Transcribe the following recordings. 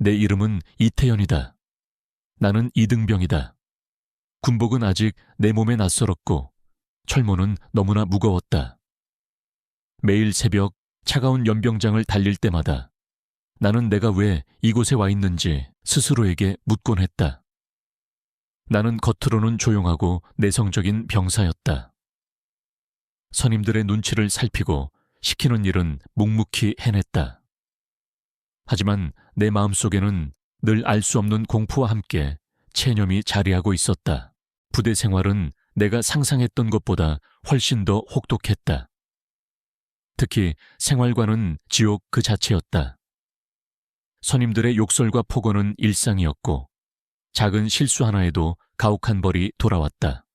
내 이름은 이태연이다. 나는 이등병이다. 군복은 아직 내 몸에 낯설었고 철모는 너무나 무거웠다. 매일 새벽 차가운 연병장을 달릴 때마다 나는 내가 왜 이곳에 와 있는지 스스로에게 묻곤 했다. 나는 겉으로는 조용하고 내성적인 병사였다. 선임들의 눈치를 살피고 시키는 일은 묵묵히 해냈다. 하지만 내 마음속에는 늘 알 수 없는 공포와 함께 체념이 자리하고 있었다. 부대 생활은 내가 상상했던 것보다 훨씬 더 혹독했다. 특히 생활관은 지옥 그 자체였다. 선임들의 욕설과 폭언은 일상이었고 작은 실수 하나에도 가혹한 벌이 돌아왔다.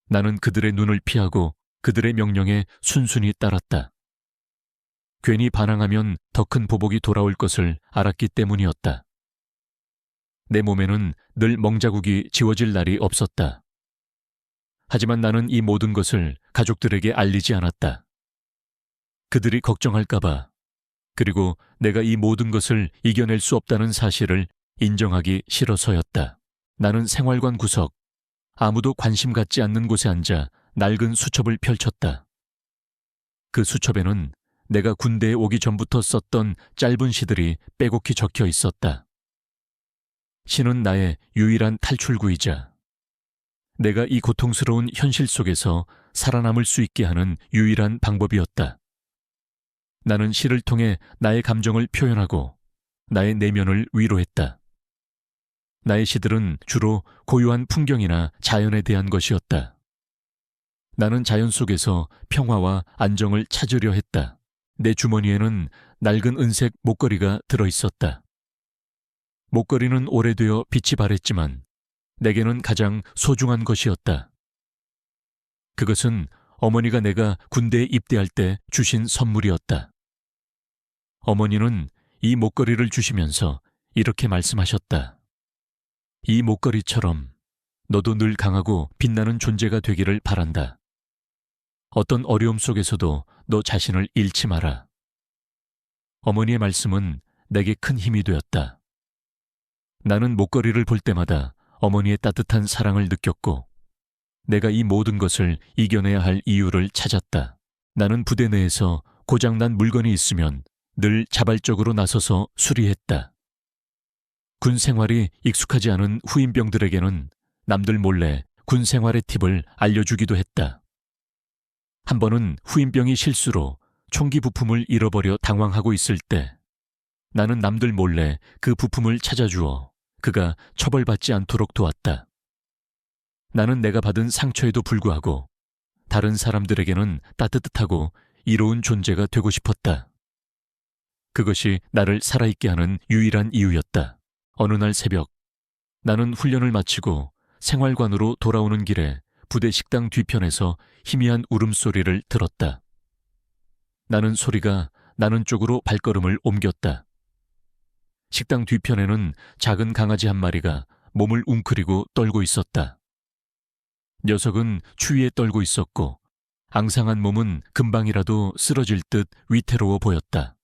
나는 그들의 눈을 피하고 그들의 명령에 순순히 따랐다. 괜히 반항하면 더 큰 보복이 돌아올 것을 알았기 때문이었다. 내 몸에는 늘 멍자국이 지워질 날이 없었다. 하지만 나는 이 모든 것을 가족들에게 알리지 않았다. 그들이 걱정할까봐, 그리고 내가 이 모든 것을 이겨낼 수 없다는 사실을 인정하기 싫어서였다. 나는 생활관 구석, 아무도 관심 갖지 않는 곳에 앉아 낡은 수첩을 펼쳤다. 그 수첩에는 내가 군대에 오기 전부터 썼던 짧은 시들이 빼곡히 적혀 있었다. 시는 나의 유일한 탈출구이자 내가 이 고통스러운 현실 속에서 살아남을 수 있게 하는 유일한 방법이었다. 나는 시를 통해 나의 감정을 표현하고 나의 내면을 위로했다. 나의 시들은 주로 고요한 풍경이나 자연에 대한 것이었다. 나는 자연 속에서 평화와 안정을 찾으려 했다. 내 주머니에는 낡은 은색 목걸이가 들어있었다. 목걸이는 오래되어 빛이 바랬지만 내게는 가장 소중한 것이었다. 그것은 어머니가 내가 군대에 입대할 때 주신 선물이었다. 어머니는 이 목걸이를 주시면서 이렇게 말씀하셨다. 이 목걸이처럼 너도 늘 강하고 빛나는 존재가 되기를 바란다. 어떤 어려움 속에서도 너 자신을 잃지 마라. 어머니의 말씀은 내게 큰 힘이 되었다. 나는 목걸이를 볼 때마다 어머니의 따뜻한 사랑을 느꼈고 내가 이 모든 것을 이겨내야 할 이유를 찾았다. 나는 부대 내에서 고장난 물건이 있으면 늘 자발적으로 나서서 수리했다. 군 생활이 익숙하지 않은 후임병들에게는 남들 몰래 군 생활의 팁을 알려주기도 했다. 한 번은 후임병이 실수로 총기 부품을 잃어버려 당황하고 있을 때 나는 남들 몰래 그 부품을 찾아주어 그가 처벌받지 않도록 도왔다. 나는 내가 받은 상처에도 불구하고 다른 사람들에게는 따뜻하고 이로운 존재가 되고 싶었다. 그것이 나를 살아있게 하는 유일한 이유였다. 어느 날 새벽, 나는 훈련을 마치고 생활관으로 돌아오는 길에 부대 식당 뒤편에서 희미한 울음소리를 들었다. 나는 소리가 나는 쪽으로 발걸음을 옮겼다. 식당 뒤편에는 작은 강아지 한 마리가 몸을 웅크리고 떨고 있었다. 녀석은 추위에 떨고 있었고 앙상한 몸은 금방이라도 쓰러질 듯 위태로워 보였다.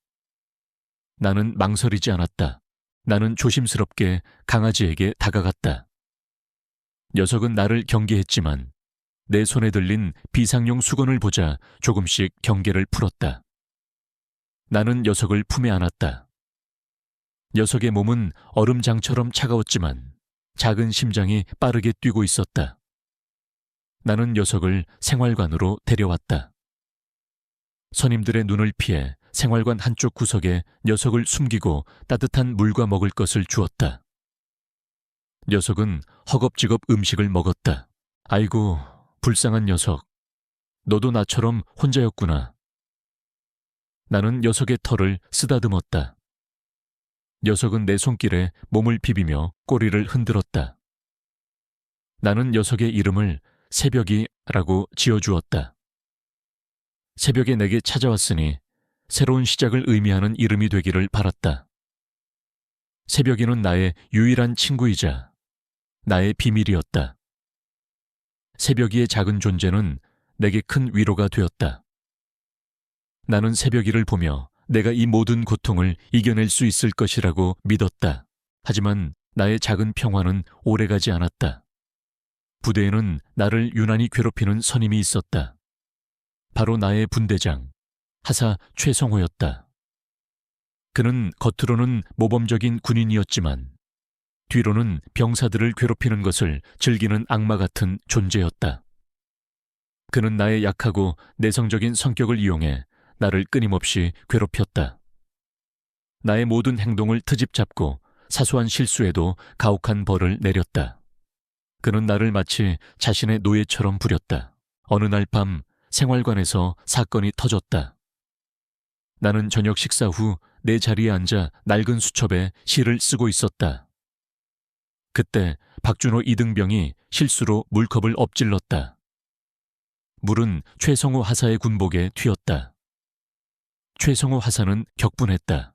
나는 망설이지 않았다. 나는 조심스럽게 강아지에게 다가갔다. 녀석은 나를 경계했지만 내 손에 들린 비상용 수건을 보자 조금씩 경계를 풀었다. 나는 녀석을 품에 안았다. 녀석의 몸은 얼음장처럼 차가웠지만 작은 심장이 빠르게 뛰고 있었다. 나는 녀석을 생활관으로 데려왔다. 선임들의 눈을 피해 생활관 한쪽 구석에 녀석을 숨기고 따뜻한 물과 먹을 것을 주었다. 녀석은 허겁지겁 음식을 먹었다. 아이고, 불쌍한 녀석. 너도 나처럼 혼자였구나. 나는 녀석의 털을 쓰다듬었다. 녀석은 내 손길에 몸을 비비며 꼬리를 흔들었다. 나는 녀석의 이름을 새벽이라고 지어주었다. 새벽에 내게 찾아왔으니 새로운 시작을 의미하는 이름이 되기를 바랐다. 새벽이는 나의 유일한 친구이자 나의 비밀이었다. 새벽이의 작은 존재는 내게 큰 위로가 되었다. 나는 새벽이를 보며 내가 이 모든 고통을 이겨낼 수 있을 것이라고 믿었다. 하지만 나의 작은 평화는 오래가지 않았다. 부대에는 나를 유난히 괴롭히는 선임이 있었다. 바로 나의 분대장, 하사 최성호였다. 그는 겉으로는 모범적인 군인이었지만 뒤로는 병사들을 괴롭히는 것을 즐기는 악마 같은 존재였다. 그는 나의 약하고 내성적인 성격을 이용해 나를 끊임없이 괴롭혔다. 나의 모든 행동을 트집 잡고 사소한 실수에도 가혹한 벌을 내렸다. 그는 나를 마치 자신의 노예처럼 부렸다. 어느 날 밤 생활관에서 사건이 터졌다. 나는 저녁 식사 후 내 자리에 앉아 낡은 수첩에 시를 쓰고 있었다. 그때 박준호 이등병이 실수로 물컵을 엎질렀다. 물은 최성호 하사의 군복에 튀었다. 최성호 하사는 격분했다.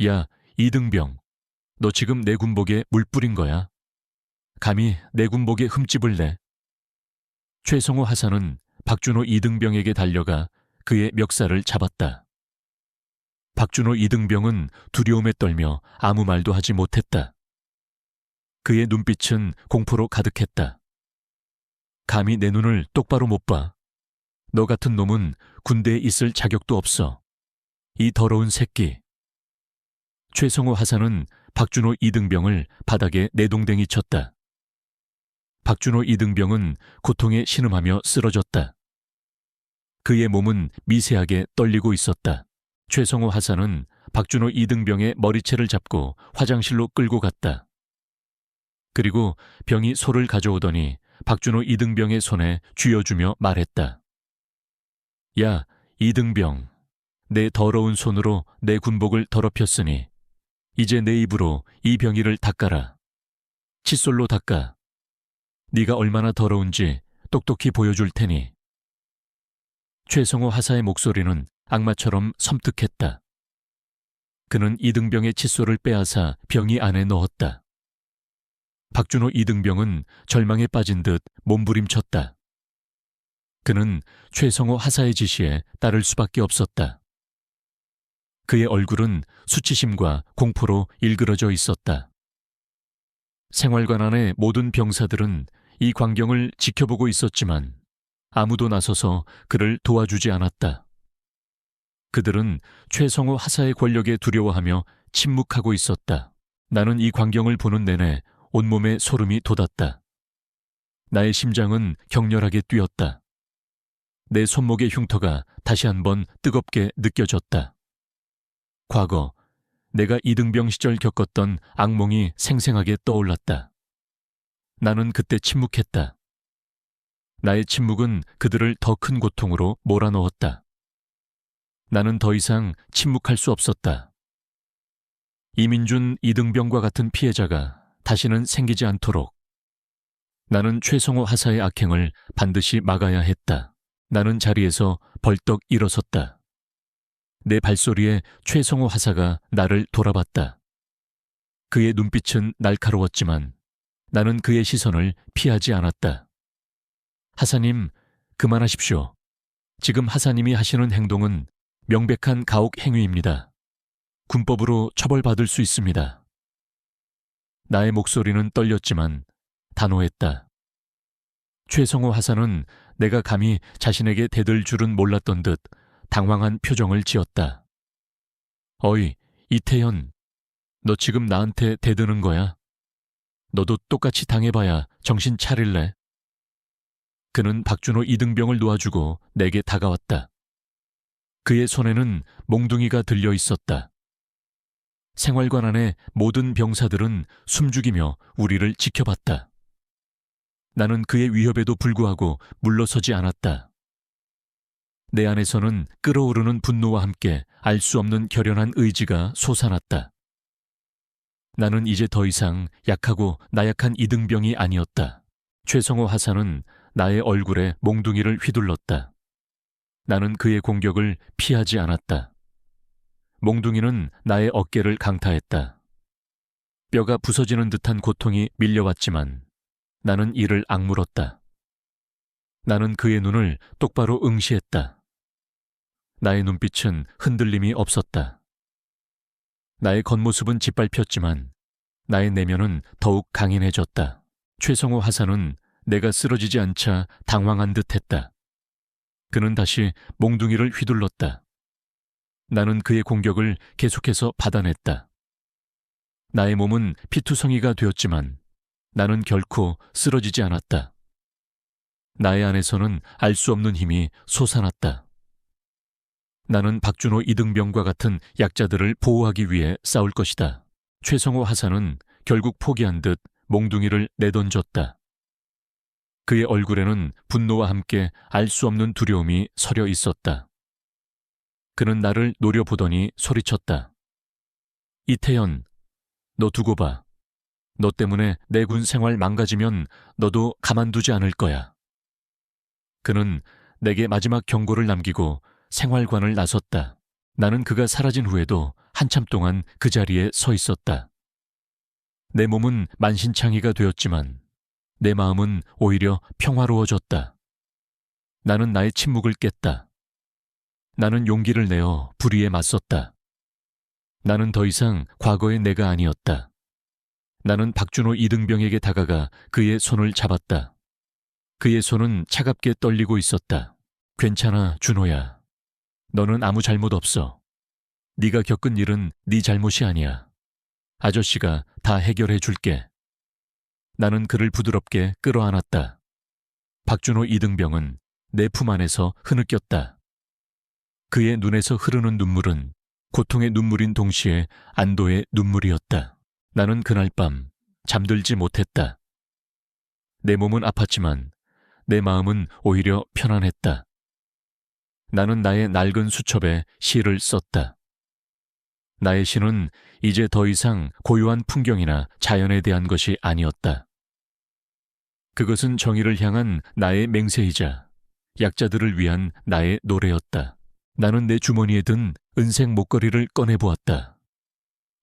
야, 이등병, 너 지금 내 군복에 물 뿌린 거야? 감히 내 군복에 흠집을 내? 최성호 하사는 박준호 이등병에게 달려가 그의 멱살을 잡았다. 박준호 이등병은 두려움에 떨며 아무 말도 하지 못했다. 그의 눈빛은 공포로 가득했다. 감히 내 눈을 똑바로 못 봐. 너 같은 놈은 군대에 있을 자격도 없어. 이 더러운 새끼. 최성호 하사는 박준호 이등병을 바닥에 내동댕이 쳤다. 박준호 이등병은 고통에 신음하며 쓰러졌다. 그의 몸은 미세하게 떨리고 있었다. 최성호 하사는 박준호 이등병의 머리채를 잡고 화장실로 끌고 갔다. 그리고 병이 소를 가져오더니 박준호 이등병의 손에 쥐어주며 말했다. 야, 이등병, 내 더러운 손으로 내 군복을 더럽혔으니 이제 내 입으로 이 병이를 닦아라. 칫솔로 닦아. 네가 얼마나 더러운지 똑똑히 보여줄 테니. 최성호 하사의 목소리는 악마처럼 섬뜩했다. 그는 이등병의 칫솔을 빼앗아 병이 안에 넣었다. 박준호 이등병은 절망에 빠진 듯 몸부림쳤다. 그는 최성호 하사의 지시에 따를 수밖에 없었다. 그의 얼굴은 수치심과 공포로 일그러져 있었다. 생활관 안의 모든 병사들은 이 광경을 지켜보고 있었지만 아무도 나서서 그를 도와주지 않았다. 그들은 최성호 하사의 권력에 두려워하며 침묵하고 있었다. 나는 이 광경을 보는 내내 온몸에 소름이 돋았다. 나의 심장은 격렬하게 뛰었다. 내 손목의 흉터가 다시 한번 뜨겁게 느껴졌다. 과거 내가 이등병 시절 겪었던 악몽이 생생하게 떠올랐다. 나는 그때 침묵했다. 나의 침묵은 그들을 더 큰 고통으로 몰아넣었다. 나는 더 이상 침묵할 수 없었다. 이민준 이등병과 같은 피해자가 다시는 생기지 않도록 나는 최성호 하사의 악행을 반드시 막아야 했다. 나는 자리에서 벌떡 일어섰다. 내 발소리에 최성호 하사가 나를 돌아봤다. 그의 눈빛은 날카로웠지만 나는 그의 시선을 피하지 않았다. 하사님, 그만하십시오. 지금 하사님이 하시는 행동은 명백한 가혹 행위입니다. 군법으로 처벌받을 수 있습니다. 나의 목소리는 떨렸지만 단호했다. 최성호 하사는 내가 감히 자신에게 대들 줄은 몰랐던 듯 당황한 표정을 지었다. 어이, 이태현, 너 지금 나한테 대드는 거야? 너도 똑같이 당해봐야 정신 차릴래? 그는 박준호 이등병을 놓아주고 내게 다가왔다. 그의 손에는 몽둥이가 들려 있었다. 생활관 안의 모든 병사들은 숨죽이며 우리를 지켜봤다. 나는 그의 위협에도 불구하고 물러서지 않았다. 내 안에서는 끓어오르는 분노와 함께 알 수 없는 결연한 의지가 솟아났다. 나는 이제 더 이상 약하고 나약한 이등병이 아니었다. 최성호 하사는 나의 얼굴에 몽둥이를 휘둘렀다. 나는 그의 공격을 피하지 않았다. 몽둥이는 나의 어깨를 강타했다. 뼈가 부서지는 듯한 고통이 밀려왔지만 나는 이를 악물었다. 나는 그의 눈을 똑바로 응시했다. 나의 눈빛은 흔들림이 없었다. 나의 겉모습은 짓밟혔지만 나의 내면은 더욱 강인해졌다. 최성호 하사는 내가 쓰러지지 않자 당황한 듯했다. 그는 다시 몽둥이를 휘둘렀다. 나는 그의 공격을 계속해서 받아냈다. 나의 몸은 피투성이가 되었지만 나는 결코 쓰러지지 않았다. 나의 안에서는 알 수 없는 힘이 솟아났다. 나는 박준호 이등병과 같은 약자들을 보호하기 위해 싸울 것이다. 최성호 하사는 결국 포기한 듯 몽둥이를 내던졌다. 그의 얼굴에는 분노와 함께 알 수 없는 두려움이 서려 있었다. 그는 나를 노려보더니 소리쳤다. 이태현, 너 두고 봐. 너 때문에 내 군 생활 망가지면 너도 가만두지 않을 거야. 그는 내게 마지막 경고를 남기고 생활관을 나섰다. 나는 그가 사라진 후에도 한참 동안 그 자리에 서 있었다. 내 몸은 만신창이가 되었지만 내 마음은 오히려 평화로워졌다. 나는 나의 침묵을 깼다. 나는 용기를 내어 불의에 맞섰다. 나는 더 이상 과거의 내가 아니었다. 나는 박준호 이등병에게 다가가 그의 손을 잡았다. 그의 손은 차갑게 떨리고 있었다. 괜찮아, 준호야. 너는 아무 잘못 없어. 네가 겪은 일은 네 잘못이 아니야. 아저씨가 다 해결해 줄게. 나는 그를 부드럽게 끌어안았다. 박준호 이등병은 내 품 안에서 흐느꼈다. 그의 눈에서 흐르는 눈물은 고통의 눈물인 동시에 안도의 눈물이었다. 나는 그날 밤 잠들지 못했다. 내 몸은 아팠지만 내 마음은 오히려 편안했다. 나는 나의 낡은 수첩에 시를 썼다. 나의 시는 이제 더 이상 고요한 풍경이나 자연에 대한 것이 아니었다. 그것은 정의를 향한 나의 맹세이자 약자들을 위한 나의 노래였다. 나는 내 주머니에 든 은색 목걸이를 꺼내보았다.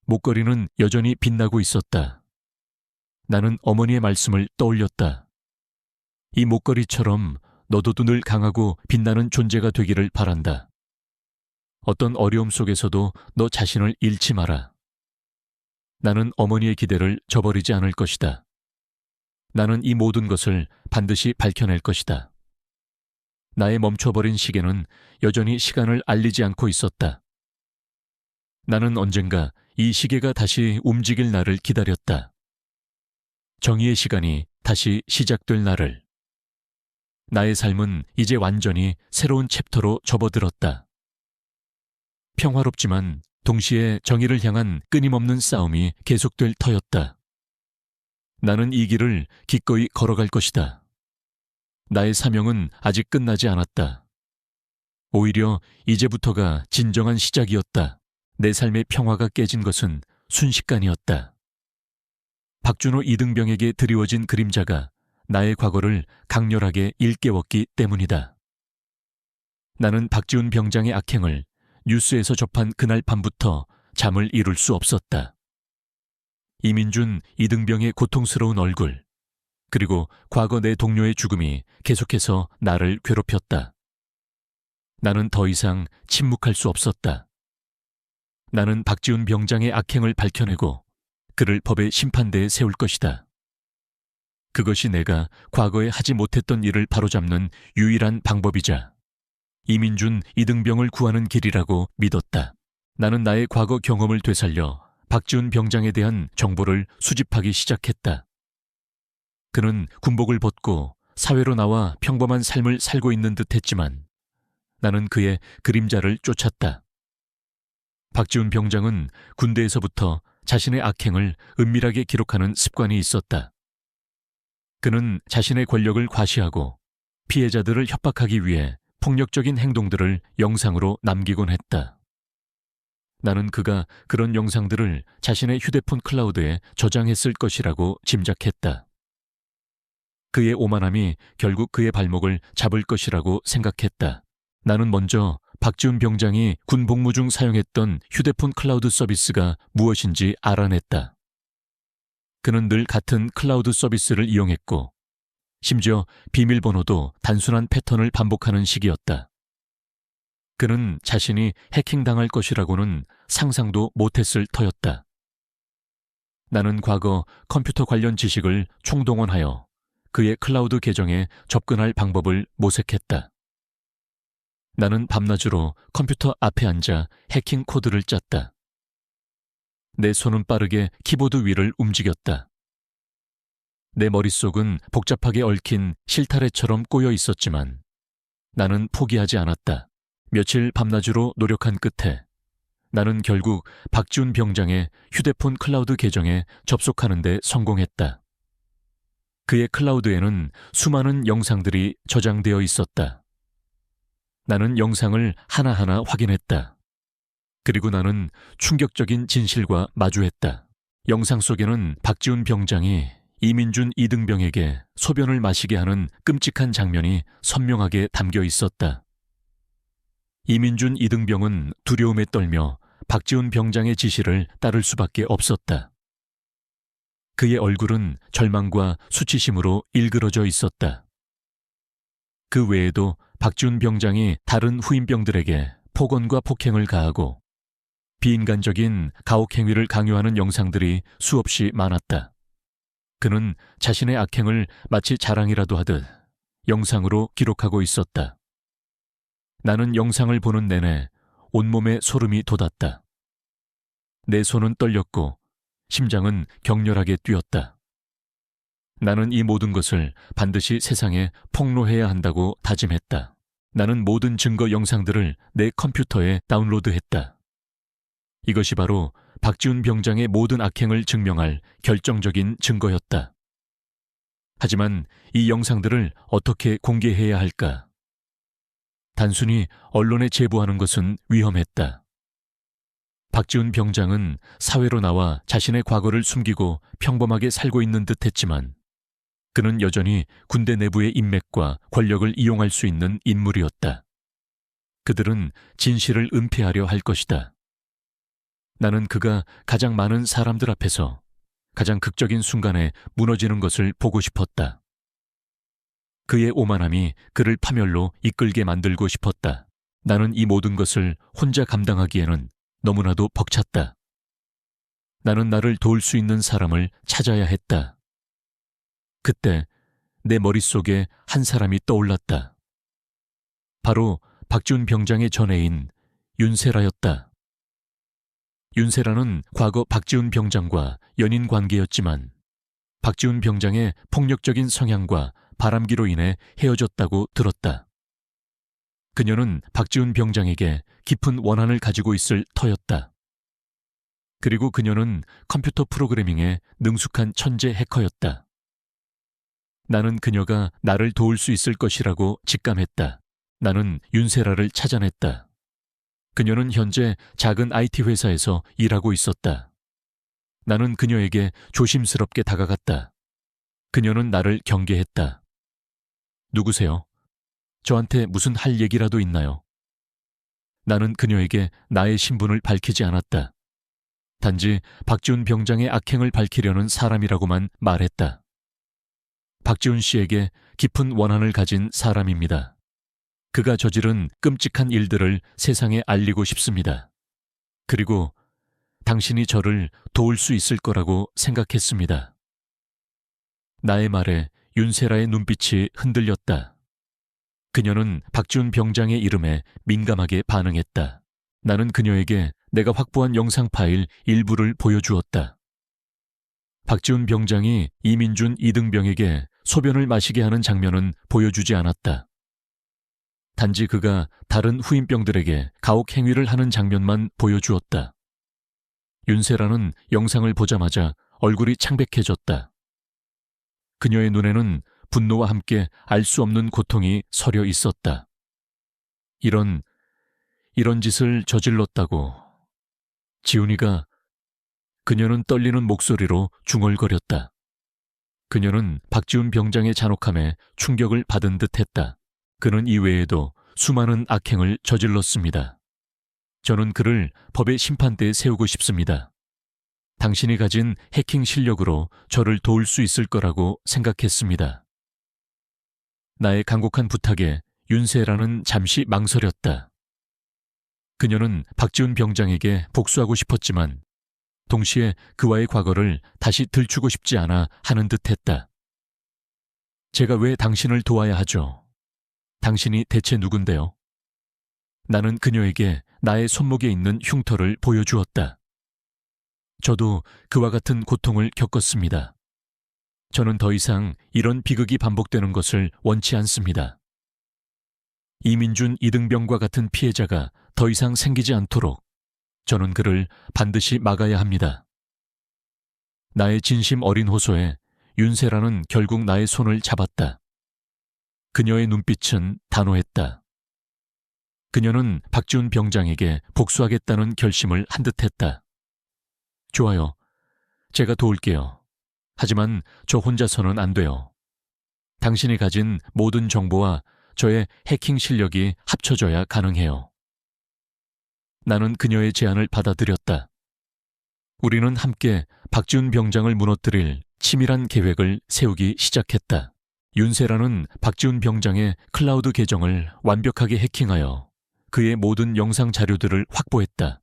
목걸이는 여전히 빛나고 있었다. 나는 어머니의 말씀을 떠올렸다. 이 목걸이처럼 너도 늘 강하고 빛나는 존재가 되기를 바란다. 어떤 어려움 속에서도 너 자신을 잃지 마라. 나는 어머니의 기대를 저버리지 않을 것이다. 나는 이 모든 것을 반드시 밝혀낼 것이다. 나의 멈춰버린 시계는 여전히 시간을 알리지 않고 있었다. 나는 언젠가 이 시계가 다시 움직일 날을 기다렸다. 정의의 시간이 다시 시작될 날을. 나의 삶은 이제 완전히 새로운 챕터로 접어들었다. 평화롭지만 동시에 정의를 향한 끊임없는 싸움이 계속될 터였다. 나는 이 길을 기꺼이 걸어갈 것이다. 나의 사명은 아직 끝나지 않았다. 오히려 이제부터가 진정한 시작이었다. 내 삶의 평화가 깨진 것은 순식간이었다. 박준호 이등병에게 드리워진 그림자가 나의 과거를 강렬하게 일깨웠기 때문이다. 나는 박지훈 병장의 악행을 뉴스에서 접한 그날 밤부터 잠을 이룰 수 없었다. 이민준 이등병의 고통스러운 얼굴, 그리고 과거 내 동료의 죽음이 계속해서 나를 괴롭혔다. 나는 더 이상 침묵할 수 없었다. 나는 박지훈 병장의 악행을 밝혀내고 그를 법의 심판대에 세울 것이다. 그것이 내가 과거에 하지 못했던 일을 바로잡는 유일한 방법이자 이민준 이등병을 구하는 길이라고 믿었다. 나는 나의 과거 경험을 되살려 박지훈 병장에 대한 정보를 수집하기 시작했다. 그는 군복을 벗고 사회로 나와 평범한 삶을 살고 있는 듯 했지만 나는 그의 그림자를 쫓았다. 박지훈 병장은 군대에서부터 자신의 악행을 은밀하게 기록하는 습관이 있었다. 그는 자신의 권력을 과시하고 피해자들을 협박하기 위해 폭력적인 행동들을 영상으로 남기곤 했다. 나는 그가 그런 영상들을 자신의 휴대폰 클라우드에 저장했을 것이라고 짐작했다. 그의 오만함이 결국 그의 발목을 잡을 것이라고 생각했다. 나는 먼저 박지훈 병장이 군 복무 중 사용했던 휴대폰 클라우드 서비스가 무엇인지 알아냈다. 그는 늘 같은 클라우드 서비스를 이용했고 심지어 비밀번호도 단순한 패턴을 반복하는 식이었다. 그는 자신이 해킹당할 것이라고는 상상도 못했을 터였다. 나는 과거 컴퓨터 관련 지식을 총동원하여 그의 클라우드 계정에 접근할 방법을 모색했다. 나는 밤낮으로 컴퓨터 앞에 앉아 해킹 코드를 짰다. 내 손은 빠르게 키보드 위를 움직였다. 내 머릿속은 복잡하게 얽힌 실타래처럼 꼬여 있었지만 나는 포기하지 않았다. 며칠 밤낮으로 노력한 끝에 나는 결국 박지훈 병장의 휴대폰 클라우드 계정에 접속하는 데 성공했다. 그의 클라우드에는 수많은 영상들이 저장되어 있었다. 나는 영상을 하나하나 확인했다. 그리고 나는 충격적인 진실과 마주했다. 영상 속에는 박지훈 병장이 이민준 이등병에게 소변을 마시게 하는 끔찍한 장면이 선명하게 담겨 있었다. 이민준 이등병은 두려움에 떨며 박지훈 병장의 지시를 따를 수밖에 없었다. 그의 얼굴은 절망과 수치심으로 일그러져 있었다. 그 외에도 박지훈 병장이 다른 후임병들에게 폭언과 폭행을 가하고 비인간적인 가혹 행위를 강요하는 영상들이 수없이 많았다. 그는 자신의 악행을 마치 자랑이라도 하듯 영상으로 기록하고 있었다. 나는 영상을 보는 내내 온몸에 소름이 돋았다. 내 손은 떨렸고 심장은 격렬하게 뛰었다. 나는 이 모든 것을 반드시 세상에 폭로해야 한다고 다짐했다. 나는 모든 증거 영상들을 내 컴퓨터에 다운로드했다. 이것이 바로 박지훈 병장의 모든 악행을 증명할 결정적인 증거였다. 하지만 이 영상들을 어떻게 공개해야 할까? 단순히 언론에 제보하는 것은 위험했다. 박지훈 병장은 사회로 나와 자신의 과거를 숨기고 평범하게 살고 있는 듯 했지만 그는 여전히 군대 내부의 인맥과 권력을 이용할 수 있는 인물이었다. 그들은 진실을 은폐하려 할 것이다. 나는 그가 가장 많은 사람들 앞에서 가장 극적인 순간에 무너지는 것을 보고 싶었다. 그의 오만함이 그를 파멸로 이끌게 만들고 싶었다. 나는 이 모든 것을 혼자 감당하기에는 너무나도 벅찼다. 나는 나를 도울 수 있는 사람을 찾아야 했다. 그때 내 머릿속에 한 사람이 떠올랐다. 바로 박지훈 병장의 전애인 윤세라였다. 윤세라는 과거 박지훈 병장과 연인 관계였지만 박지훈 병장의 폭력적인 성향과 바람기로 인해 헤어졌다고 들었다. 그녀는 박지훈 병장에게 깊은 원한을 가지고 있을 터였다. 그리고 그녀는 컴퓨터 프로그래밍에 능숙한 천재 해커였다. 나는 그녀가 나를 도울 수 있을 것이라고 직감했다. 나는 윤세라를 찾아냈다. 그녀는 현재 작은 IT 회사에서 일하고 있었다. 나는 그녀에게 조심스럽게 다가갔다. 그녀는 나를 경계했다. 누구세요? 저한테 무슨 할 얘기라도 있나요? 나는 그녀에게 나의 신분을 밝히지 않았다. 단지 박지훈 병장의 악행을 밝히려는 사람이라고만 말했다. 박지훈 씨에게 깊은 원한을 가진 사람입니다. 그가 저지른 끔찍한 일들을 세상에 알리고 싶습니다. 그리고 당신이 저를 도울 수 있을 거라고 생각했습니다. 나의 말에 윤세라의 눈빛이 흔들렸다. 그녀는 박지훈 병장의 이름에 민감하게 반응했다. 나는 그녀에게 내가 확보한 영상 파일 일부를 보여주었다. 박지훈 병장이 이민준 이등병에게 소변을 마시게 하는 장면은 보여주지 않았다. 단지 그가 다른 후임병들에게 가혹 행위를 하는 장면만 보여주었다. 윤세라는 영상을 보자마자 얼굴이 창백해졌다. 그녀의 눈에는 분노와 함께 알 수 없는 고통이 서려 있었다. 이런 짓을 저질렀다고. 지훈이가. 그녀는 떨리는 목소리로 중얼거렸다. 그녀는 박지훈 병장의 잔혹함에 충격을 받은 듯했다. 그는 이외에도 수많은 악행을 저질렀습니다. 저는 그를 법의 심판대에 세우고 싶습니다. 당신이 가진 해킹 실력으로 저를 도울 수 있을 거라고 생각했습니다. 나의 간곡한 부탁에 윤세라는 잠시 망설였다. 그녀는 박지훈 병장에게 복수하고 싶었지만 동시에 그와의 과거를 다시 들추고 싶지 않아 하는 듯했다. 제가 왜 당신을 도와야 하죠? 당신이 대체 누군데요? 나는 그녀에게 나의 손목에 있는 흉터를 보여주었다. 저도 그와 같은 고통을 겪었습니다. 저는 더 이상 이런 비극이 반복되는 것을 원치 않습니다. 이민준, 이등병과 같은 피해자가 더 이상 생기지 않도록 저는 그를 반드시 막아야 합니다. 나의 진심 어린 호소에 윤세라는 결국 나의 손을 잡았다. 그녀의 눈빛은 단호했다. 그녀는 박지훈 병장에게 복수하겠다는 결심을 한 듯했다. 좋아요. 제가 도울게요. 하지만 저 혼자서는 안 돼요. 당신이 가진 모든 정보와 저의 해킹 실력이 합쳐져야 가능해요. 나는 그녀의 제안을 받아들였다. 우리는 함께 박지훈 병장을 무너뜨릴 치밀한 계획을 세우기 시작했다. 윤세라는 박지훈 병장의 클라우드 계정을 완벽하게 해킹하여 그의 모든 영상 자료들을 확보했다.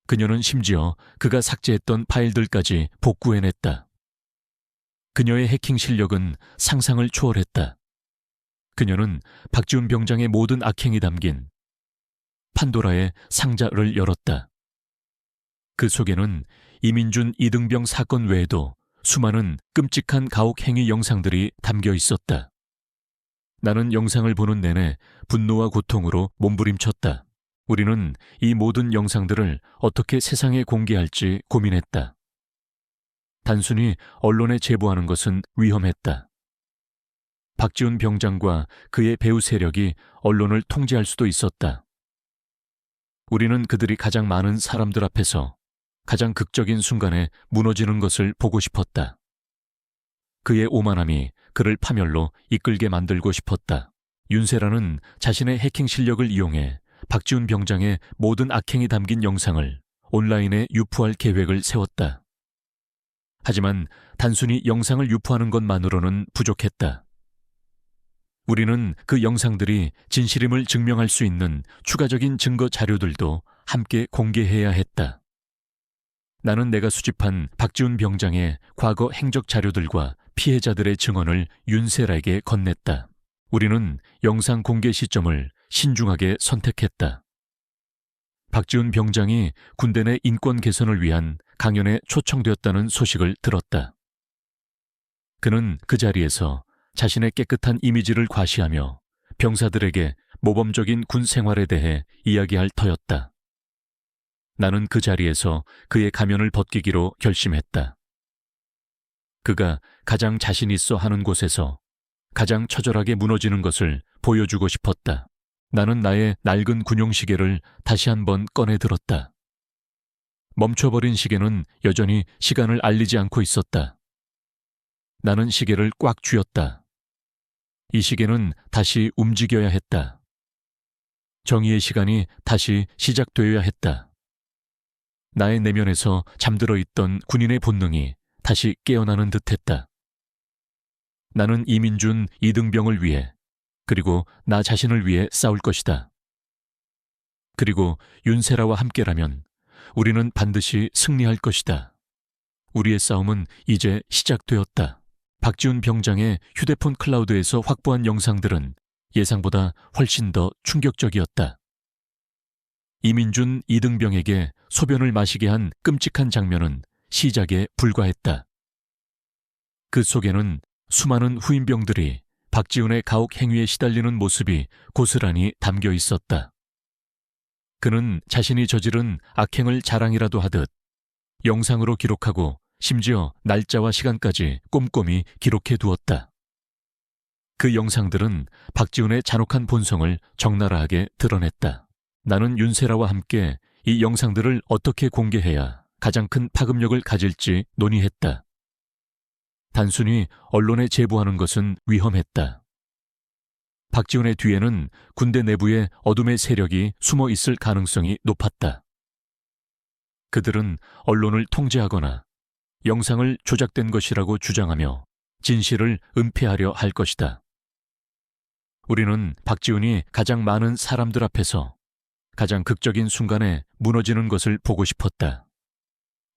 그녀는 심지어 그가 삭제했던 파일들까지 복구해냈다. 그녀의 해킹 실력은 상상을 초월했다. 그녀는 박지훈 병장의 모든 악행이 담긴 판도라의 상자를 열었다. 그 속에는 이민준, 이등병 사건 외에도 수많은 끔찍한 가혹 행위 영상들이 담겨 있었다. 나는 영상을 보는 내내 분노와 고통으로 몸부림쳤다. 우리는 이 모든 영상들을 어떻게 세상에 공개할지 고민했다. 단순히 언론에 제보하는 것은 위험했다. 박지훈 병장과 그의 배후 세력이 언론을 통제할 수도 있었다. 우리는 그들이 가장 많은 사람들 앞에서 가장 극적인 순간에 무너지는 것을 보고 싶었다. 그의 오만함이 그를 파멸로 이끌게 만들고 싶었다. 윤세라는 자신의 해킹 실력을 이용해 박지훈 병장의 모든 악행이 담긴 영상을 온라인에 유포할 계획을 세웠다. 하지만 단순히 영상을 유포하는 것만으로는 부족했다. 우리는 그 영상들이 진실임을 증명할 수 있는 추가적인 증거 자료들도 함께 공개해야 했다. 나는 내가 수집한 박지훈 병장의 과거 행적 자료들과 피해자들의 증언을 윤세라에게 건넸다. 우리는 영상 공개 시점을 신중하게 선택했다. 박지훈 병장이 군대 내 인권 개선을 위한 강연에 초청되었다는 소식을 들었다. 그는 그 자리에서 자신의 깨끗한 이미지를 과시하며 병사들에게 모범적인 군 생활에 대해 이야기할 터였다. 나는 그 자리에서 그의 가면을 벗기기로 결심했다. 그가 가장 자신 있어 하는 곳에서 가장 처절하게 무너지는 것을 보여주고 싶었다. 나는 나의 낡은 군용 시계를 다시 한번 꺼내 들었다. 멈춰버린 시계는 여전히 시간을 알리지 않고 있었다. 나는 시계를 꽉 쥐었다. 이 시계는 다시 움직여야 했다. 정의의 시간이 다시 시작되어야 했다. 나의 내면에서 잠들어 있던 군인의 본능이 다시 깨어나는 듯했다. 나는 이민준, 이등병을 위해 그리고 나 자신을 위해 싸울 것이다. 그리고 윤세라와 함께라면 우리는 반드시 승리할 것이다. 우리의 싸움은 이제 시작되었다. 박지훈 병장의 휴대폰 클라우드에서 확보한 영상들은 예상보다 훨씬 더 충격적이었다. 이민준, 이등병에게 소변을 마시게 한 끔찍한 장면은 시작에 불과했다. 그 속에는 수많은 후임병들이 박지훈의 가혹 행위에 시달리는 모습이 고스란히 담겨 있었다. 그는 자신이 저지른 악행을 자랑이라도 하듯 영상으로 기록하고 심지어 날짜와 시간까지 꼼꼼히 기록해 두었다. 그 영상들은 박지훈의 잔혹한 본성을 적나라하게 드러냈다. 나는 윤세라와 함께 이 영상들을 어떻게 공개해야 가장 큰 파급력을 가질지 논의했다. 단순히 언론에 제보하는 것은 위험했다. 박지훈의 뒤에는 군대 내부의 어둠의 세력이 숨어 있을 가능성이 높았다. 그들은 언론을 통제하거나 영상을 조작된 것이라고 주장하며 진실을 은폐하려 할 것이다. 우리는 박지훈이 가장 많은 사람들 앞에서 가장 극적인 순간에 무너지는 것을 보고 싶었다.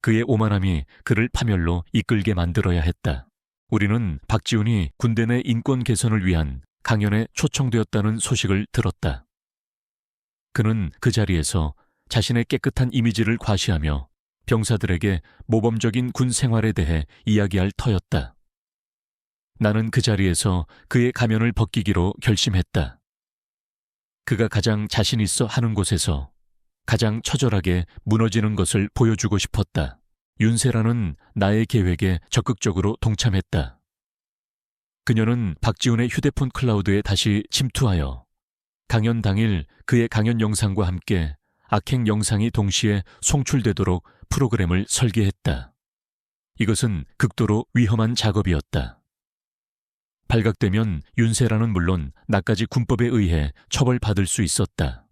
그의 오만함이 그를 파멸로 이끌게 만들어야 했다. 우리는 박지훈이 군대 내 인권 개선을 위한 강연에 초청되었다는 소식을 들었다. 그는 그 자리에서 자신의 깨끗한 이미지를 과시하며 병사들에게 모범적인 군 생활에 대해 이야기할 터였다. 나는 그 자리에서 그의 가면을 벗기기로 결심했다. 그가 가장 자신 있어 하는 곳에서 가장 처절하게 무너지는 것을 보여주고 싶었다. 윤세라는 나의 계획에 적극적으로 동참했다. 그녀는 박지훈의 휴대폰 클라우드에 다시 침투하여 강연 당일 그의 강연 영상과 함께 악행 영상이 동시에 송출되도록 프로그램을 설계했다. 이것은 극도로 위험한 작업이었다. 발각되면 윤세라는 물론 나까지 군법에 의해 처벌받을 수 있었다.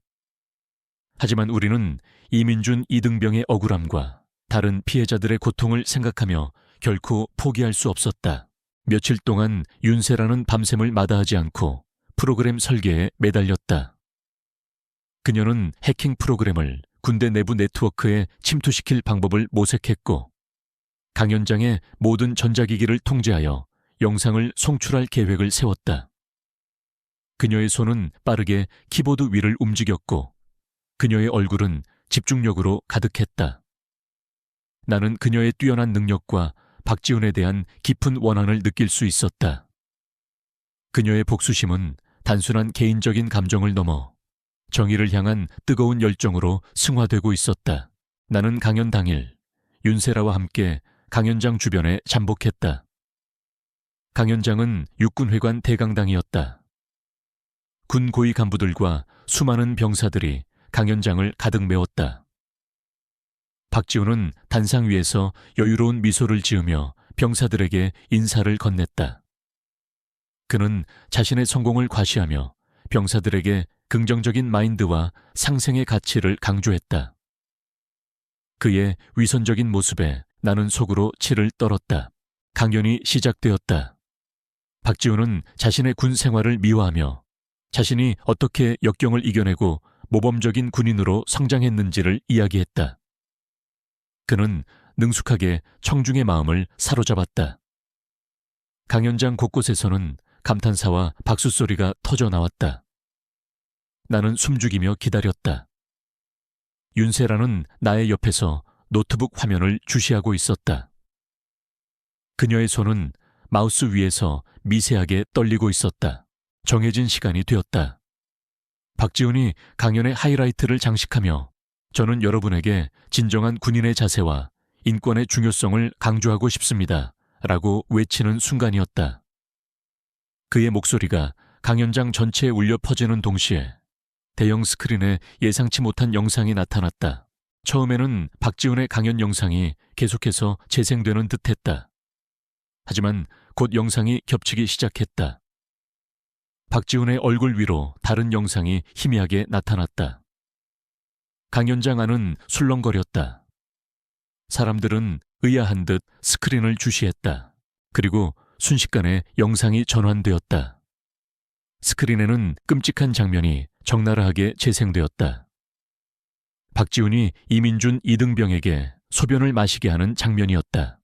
하지만 우리는 이민준, 이등병의 억울함과 다른 피해자들의 고통을 생각하며 결코 포기할 수 없었다. 며칠 동안 윤세라는 밤샘을 마다하지 않고 프로그램 설계에 매달렸다. 그녀는 해킹 프로그램을 군대 내부 네트워크에 침투시킬 방법을 모색했고 강연장의 모든 전자기기를 통제하여 영상을 송출할 계획을 세웠다. 그녀의 손은 빠르게 키보드 위를 움직였고 그녀의 얼굴은 집중력으로 가득했다. 나는 그녀의 뛰어난 능력과 박지훈에 대한 깊은 원한을 느낄 수 있었다. 그녀의 복수심은 단순한 개인적인 감정을 넘어 정의를 향한 뜨거운 열정으로 승화되고 있었다. 나는 강연 당일 윤세라와 함께 강연장 주변에 잠복했다. 강연장은 육군회관 대강당이었다. 군 고위 간부들과 수많은 병사들이 강연장을 가득 메웠다. 박지훈은 단상 위에서 여유로운 미소를 지으며 병사들에게 인사를 건넸다. 그는 자신의 성공을 과시하며 병사들에게 긍정적인 마인드와 상생의 가치를 강조했다. 그의 위선적인 모습에 나는 속으로 치를 떨었다. 강연이 시작되었다. 박지훈은 자신의 군 생활을 미화하며 자신이 어떻게 역경을 이겨내고 모범적인 군인으로 성장했는지를 이야기했다. 그는 능숙하게 청중의 마음을 사로잡았다. 강연장 곳곳에서는 감탄사와 박수 소리가 터져 나왔다. 나는 숨죽이며 기다렸다. 윤세라는 나의 옆에서 노트북 화면을 주시하고 있었다. 그녀의 손은 마우스 위에서 미세하게 떨리고 있었다. 정해진 시간이 되었다. 박지훈이 강연의 하이라이트를 장식하며 저는 여러분에게 진정한 군인의 자세와 인권의 중요성을 강조하고 싶습니다. 라고 외치는 순간이었다. 그의 목소리가 강연장 전체에 울려 퍼지는 동시에 대형 스크린에 예상치 못한 영상이 나타났다. 처음에는 박지훈의 강연 영상이 계속해서 재생되는 듯했다. 하지만 곧 영상이 겹치기 시작했다. 박지훈의 얼굴 위로 다른 영상이 희미하게 나타났다. 강연장 안은 술렁거렸다. 사람들은 의아한 듯 스크린을 주시했다. 그리고 순식간에 영상이 전환되었다. 스크린에는 끔찍한 장면이 적나라하게 재생되었다. 박지훈이 이민준, 이등병에게 소변을 마시게 하는 장면이었다.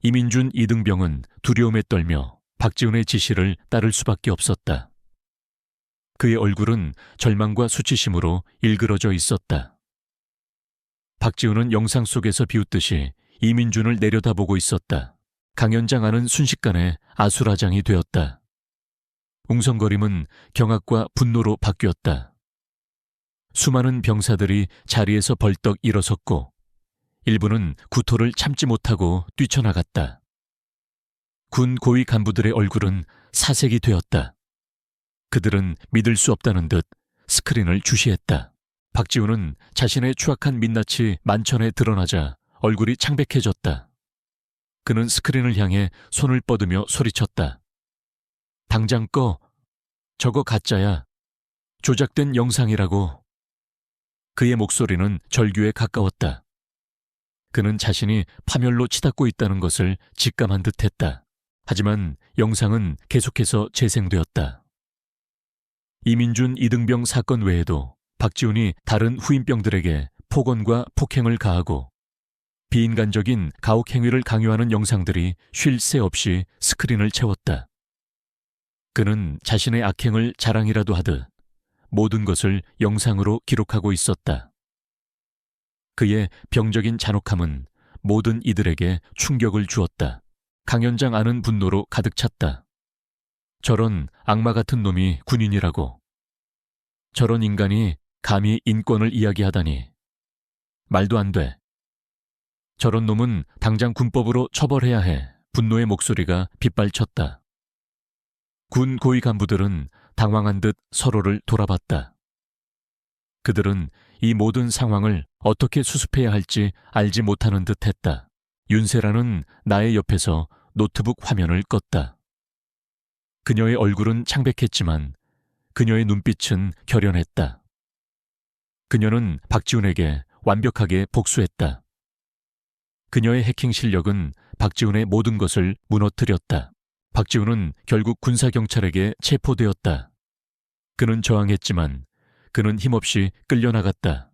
이민준, 이등병은 두려움에 떨며 박지훈의 지시를 따를 수밖에 없었다. 그의 얼굴은 절망과 수치심으로 일그러져 있었다. 박지훈은 영상 속에서 비웃듯이 이민준을 내려다보고 있었다. 강연장 안은 순식간에 아수라장이 되었다. 웅성거림은 경악과 분노로 바뀌었다. 수많은 병사들이 자리에서 벌떡 일어섰고 일부는 구토를 참지 못하고 뛰쳐나갔다. 군 고위 간부들의 얼굴은 사색이 되었다. 그들은 믿을 수 없다는 듯 스크린을 주시했다. 박지훈은 자신의 추악한 민낯이 만천에 드러나자 얼굴이 창백해졌다. 그는 스크린을 향해 손을 뻗으며 소리쳤다. 당장 꺼. 저거 가짜야. 조작된 영상이라고. 그의 목소리는 절규에 가까웠다. 그는 자신이 파멸로 치닫고 있다는 것을 직감한 듯했다. 하지만 영상은 계속해서 재생되었다. 이민준, 이등병 사건 외에도 박지훈이 다른 후임병들에게 폭언과 폭행을 가하고 비인간적인 가혹 행위를 강요하는 영상들이 쉴 새 없이 스크린을 채웠다. 그는 자신의 악행을 자랑이라도 하듯 모든 것을 영상으로 기록하고 있었다. 그의 병적인 잔혹함은 모든 이들에게 충격을 주었다. 강연장 안은 분노로 가득 찼다. 저런 악마 같은 놈이 군인이라고. 저런 인간이 감히 인권을 이야기하다니. 말도 안 돼. 저런 놈은 당장 군법으로 처벌해야 해. 분노의 목소리가 빗발쳤다. 군 고위 간부들은 당황한 듯 서로를 돌아봤다. 그들은 이 모든 상황을 어떻게 수습해야 할지 알지 못하는 듯 했다. 윤세라는 나의 옆에서 노트북 화면을 껐다. 그녀의 얼굴은 창백했지만 그녀의 눈빛은 결연했다. 그녀는 박지훈에게 완벽하게 복수했다. 그녀의 해킹 실력은 박지훈의 모든 것을 무너뜨렸다. 박지훈은 결국 군사경찰에게 체포되었다. 그는 저항했지만 그는 힘없이 끌려나갔다.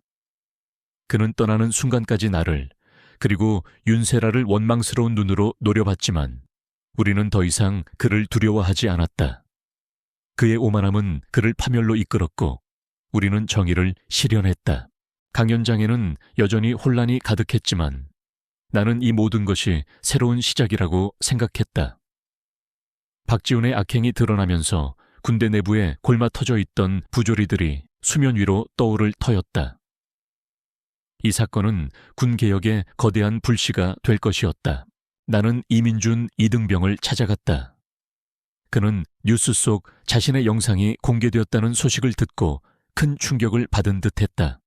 그는 떠나는 순간까지 나를 그리고 윤세라를 원망스러운 눈으로 노려봤지만 우리는 더 이상 그를 두려워하지 않았다. 그의 오만함은 그를 파멸로 이끌었고 우리는 정의를 실현했다. 강연장에는 여전히 혼란이 가득했지만 나는 이 모든 것이 새로운 시작이라고 생각했다. 박지훈의 악행이 드러나면서 군대 내부에 골마 터져 있던 부조리들이 수면 위로 떠오를 터였다. 이 사건은 군개혁의 거대한 불씨가 될 것이었다. 나는 이민준, 이등병을 찾아갔다. 그는 뉴스 속 자신의 영상이 공개되었다는 소식을 듣고 큰 충격을 받은 듯했다.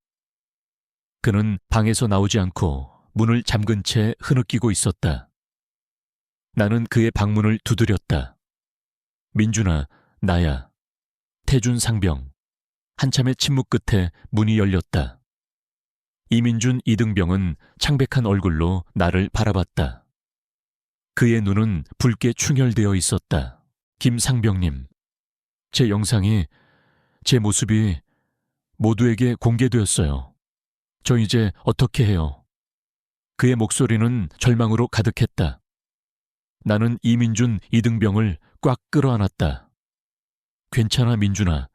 그는 방에서 나오지 않고 문을 잠근 채 흐느끼고 있었다. 나는 그의 방문을 두드렸다. 민준아, 나야. 태준 상병. 한참의 침묵 끝에 문이 열렸다. 이민준 이등병은 창백한 얼굴로 나를 바라봤다. 그의 눈은 붉게 충혈되어 있었다. 김상병님, 제 영상이, 제 모습이 모두에게 공개되었어요. 저 이제 어떻게 해요? 그의 목소리는 절망으로 가득했다. 나는 이민준 이등병을 꽉 끌어안았다. 괜찮아, 민준아.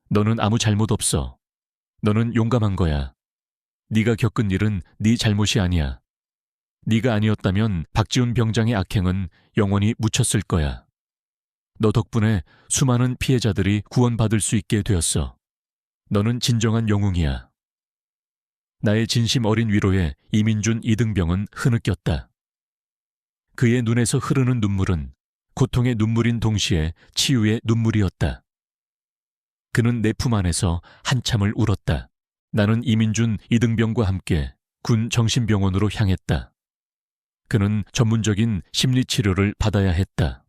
너는 아무 잘못 없어. 너는 용감한 거야. 네가 겪은 일은 네 잘못이 아니야. 네가 아니었다면 박지훈 병장의 악행은 영원히 묻혔을 거야. 너 덕분에 수많은 피해자들이 구원받을 수 있게 되었어. 너는 진정한 영웅이야. 나의 진심 어린 위로에 이민준 이등병은 흐느꼈다. 그의 눈에서 흐르는 눈물은 고통의 눈물인 동시에 치유의 눈물이었다. 그는 내 품 안에서 한참을 울었다. 나는 이민준 이등병과 함께 군 정신병원으로 향했다. 그는 전문적인 심리치료를 받아야 했다.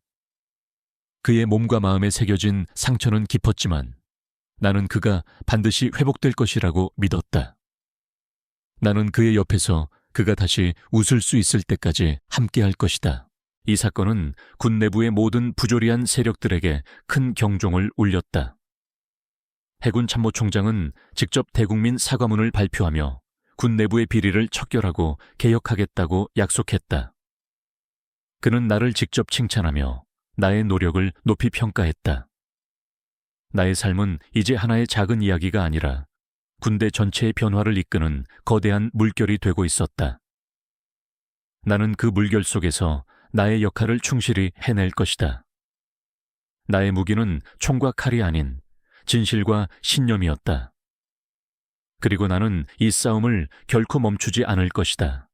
그의 몸과 마음에 새겨진 상처는 깊었지만 나는 그가 반드시 회복될 것이라고 믿었다. 나는 그의 옆에서 그가 다시 웃을 수 있을 때까지 함께할 것이다. 이 사건은 군 내부의 모든 부조리한 세력들에게 큰 경종을 울렸다. 해군 참모총장은 직접 대국민 사과문을 발표하며 군 내부의 비리를 척결하고 개혁하겠다고 약속했다. 그는 나를 직접 칭찬하며 나의 노력을 높이 평가했다. 나의 삶은 이제 하나의 작은 이야기가 아니라 군대 전체의 변화를 이끄는 거대한 물결이 되고 있었다. 나는 그 물결 속에서 나의 역할을 충실히 해낼 것이다. 나의 무기는 총과 칼이 아닌 진실과 신념이었다. 그리고 나는 이 싸움을 결코 멈추지 않을 것이다.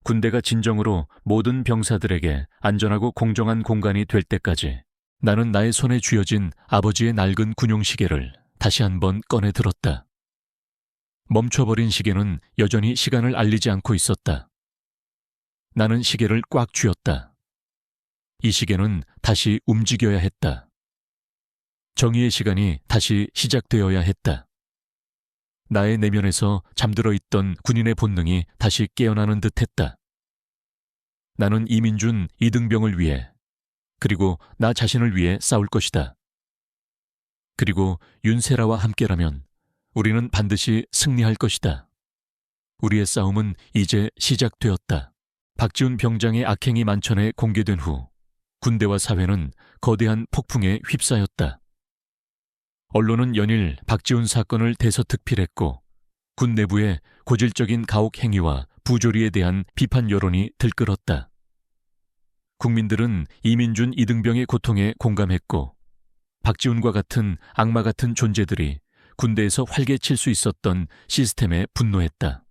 군대가 진정으로 모든 병사들에게 안전하고 공정한 공간이 될 때까지 나는 나의 손에 쥐어진 아버지의 낡은 군용 시계를 다시 한번 꺼내 들었다. 멈춰버린 시계는 여전히 시간을 알리지 않고 있었다. 나는 시계를 꽉 쥐었다. 이 시계는 다시 움직여야 했다. 정의의 시간이 다시 시작되어야 했다. 나의 내면에서 잠들어 있던 군인의 본능이 다시 깨어나는 듯했다. 나는 이민준 이등병을 위해 그리고 나 자신을 위해 싸울 것이다. 그리고 윤세라와 함께라면 우리는 반드시 승리할 것이다. 우리의 싸움은 이제 시작되었다. 박지훈 병장의 악행이 만천에 공개된 후 군대와 사회는 거대한 폭풍에 휩싸였다. 언론은 연일 박지훈 사건을 대서특필했고 군 내부의 고질적인 가혹 행위와 부조리에 대한 비판 여론이 들끓었다. 국민들은 이민준, 이등병의 고통에 공감했고 박지훈과 같은 악마 같은 존재들이 군대에서 활개칠 수 있었던 시스템에 분노했다.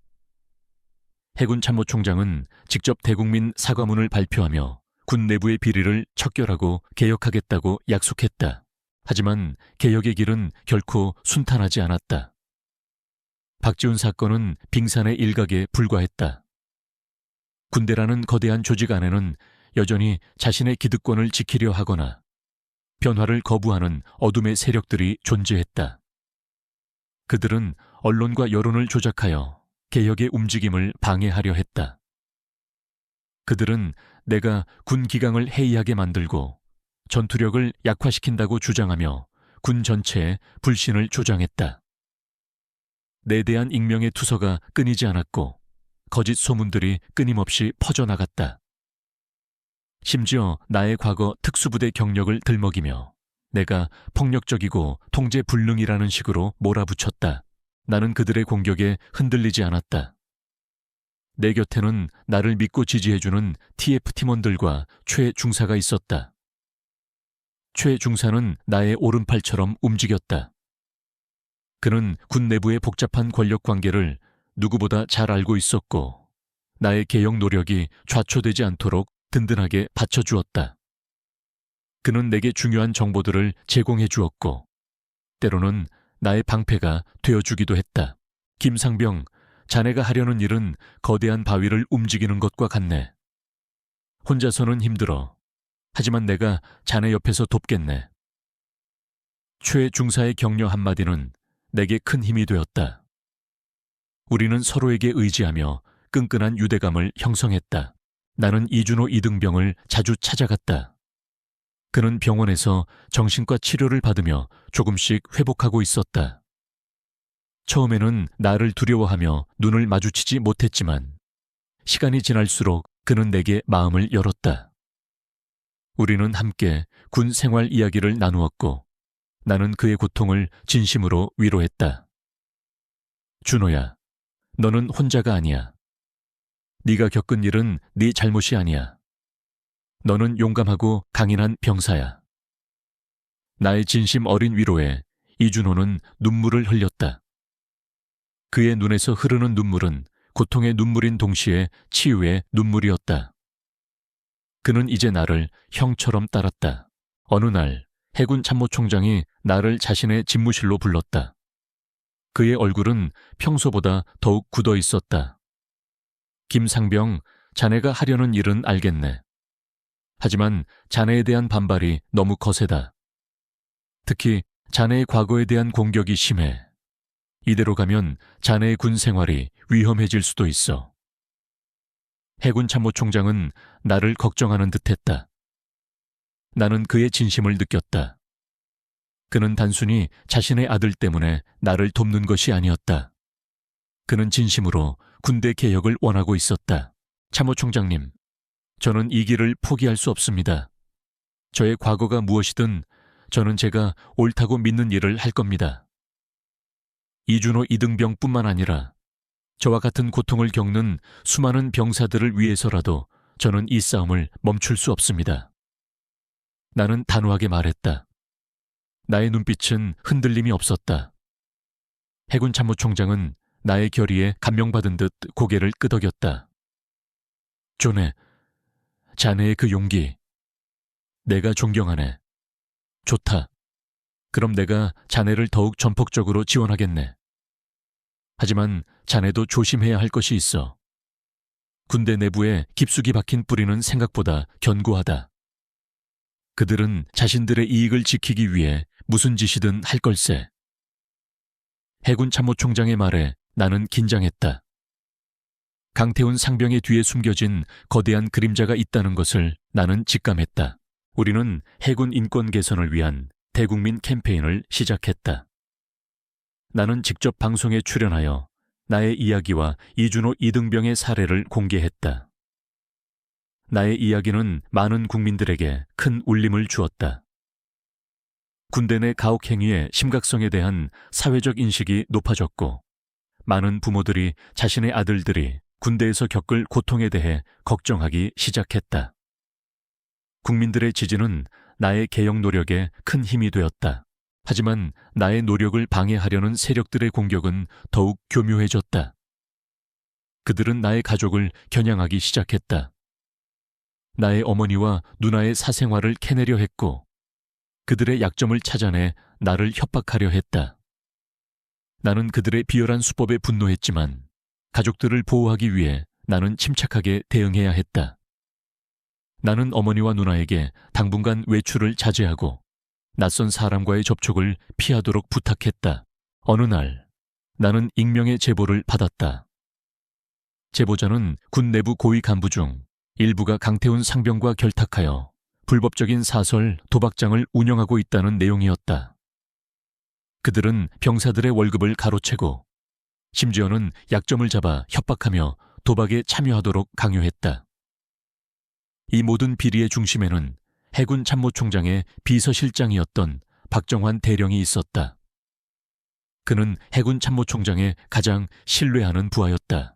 해군 참모총장은 직접 대국민 사과문을 발표하며 군 내부의 비리를 척결하고 개혁하겠다고 약속했다. 하지만 개혁의 길은 결코 순탄하지 않았다. 박지훈 사건은 빙산의 일각에 불과했다. 군대라는 거대한 조직 안에는 여전히 자신의 기득권을 지키려 하거나 변화를 거부하는 어둠의 세력들이 존재했다. 그들은 언론과 여론을 조작하여 개혁의 움직임을 방해하려 했다. 그들은 내가 군 기강을 해이하게 만들고 전투력을 약화시킨다고 주장하며 군 전체에 불신을 조장했다. 내 대한 익명의 투서가 끊이지 않았고 거짓 소문들이 끊임없이 퍼져나갔다. 심지어 나의 과거 특수부대 경력을 들먹이며 내가 폭력적이고 통제불능이라는 식으로 몰아붙였다. 나는 그들의 공격에 흔들리지 않았다. 내 곁에는 나를 믿고 지지해주는 TF 팀원들과 최 중사가 있었다. 최 중사는 나의 오른팔처럼 움직였다. 그는 군 내부의 복잡한 권력 관계를 누구보다 잘 알고 있었고 나의 개혁 노력이 좌초되지 않도록 든든하게 받쳐주었다. 그는 내게 중요한 정보들을 제공해 주었고 때로는 나의 방패가 되어주기도 했다. 김상병, 자네가 하려는 일은 거대한 바위를 움직이는 것과 같네. 혼자서는 힘들어. 하지만 내가 자네 옆에서 돕겠네. 최 중사의 격려 한마디는 내게 큰 힘이 되었다. 우리는 서로에게 의지하며 끈끈한 유대감을 형성했다. 나는 이준호 이등병을 자주 찾아갔다. 그는 병원에서 정신과 치료를 받으며 조금씩 회복하고 있었다. 처음에는 나를 두려워하며 눈을 마주치지 못했지만 시간이 지날수록 그는 내게 마음을 열었다. 우리는 함께 군 생활 이야기를 나누었고 나는 그의 고통을 진심으로 위로했다. 준호야, 너는 혼자가 아니야. 네가 겪은 일은 네 잘못이 아니야. 너는 용감하고 강인한 병사야. 나의 진심 어린 위로에 이준호는 눈물을 흘렸다. 그의 눈에서 흐르는 눈물은 고통의 눈물인 동시에 치유의 눈물이었다. 그는 이제 나를 형처럼 따랐다. 어느 날 해군 참모총장이 나를 자신의 집무실로 불렀다. 그의 얼굴은 평소보다 더욱 굳어 있었다. 김상병, 자네가 하려는 일은 알겠네. 하지만 자네에 대한 반발이 너무 거세다. 특히 자네의 과거에 대한 공격이 심해. 이대로 가면 자네의 군 생활이 위험해질 수도 있어. 해군 참모총장은 나를 걱정하는 듯했다. 나는 그의 진심을 느꼈다. 그는 단순히 자신의 아들 때문에 나를 돕는 것이 아니었다. 그는 진심으로 군대 개혁을 원하고 있었다. 참모총장님, 저는 이 길을 포기할 수 없습니다. 저의 과거가 무엇이든 저는 제가 옳다고 믿는 일을 할 겁니다. 이준호 이등병뿐만 아니라 저와 같은 고통을 겪는 수많은 병사들을 위해서라도 저는 이 싸움을 멈출 수 없습니다. 나는 단호하게 말했다. 나의 눈빛은 흔들림이 없었다. 해군 참모총장은 나의 결의에 감명받은 듯 고개를 끄덕였다. 존해, 자네의 그 용기, 내가 존경하네. 좋다. 그럼 내가 자네를 더욱 전폭적으로 지원하겠네. 하지만 자네도 조심해야 할 것이 있어. 군대 내부에 깊숙이 박힌 뿌리는 생각보다 견고하다. 그들은 자신들의 이익을 지키기 위해 무슨 짓이든 할 걸세. 해군 참모총장의 말에 나는 긴장했다. 강태훈 상병의 뒤에 숨겨진 거대한 그림자가 있다는 것을 나는 직감했다. 우리는 해군 인권 개선을 위한 대국민 캠페인을 시작했다. 나는 직접 방송에 출연하여 나의 이야기와 이준호 이등병의 사례를 공개했다. 나의 이야기는 많은 국민들에게 큰 울림을 주었다. 군대 내 가혹 행위의 심각성에 대한 사회적 인식이 높아졌고, 많은 부모들이 자신의 아들들이 군대에서 겪을 고통에 대해 걱정하기 시작했다. 국민들의 지지는 나의 개혁 노력에 큰 힘이 되었다. 하지만 나의 노력을 방해하려는 세력들의 공격은 더욱 교묘해졌다. 그들은 나의 가족을 겨냥하기 시작했다. 나의 어머니와 누나의 사생활을 캐내려 했고, 그들의 약점을 찾아내 나를 협박하려 했다. 나는 그들의 비열한 수법에 분노했지만 가족들을 보호하기 위해 나는 침착하게 대응해야 했다. 나는 어머니와 누나에게 당분간 외출을 자제하고 낯선 사람과의 접촉을 피하도록 부탁했다. 어느 날 나는 익명의 제보를 받았다. 제보자는 군 내부 고위 간부 중 일부가 강태훈 상병과 결탁하여 불법적인 사설 도박장을 운영하고 있다는 내용이었다. 그들은 병사들의 월급을 가로채고 심지어는 약점을 잡아 협박하며 도박에 참여하도록 강요했다. 이 모든 비리의 중심에는 해군 참모총장의 비서실장이었던 박정환 대령이 있었다. 그는 해군 참모총장의 가장 신뢰하는 부하였다.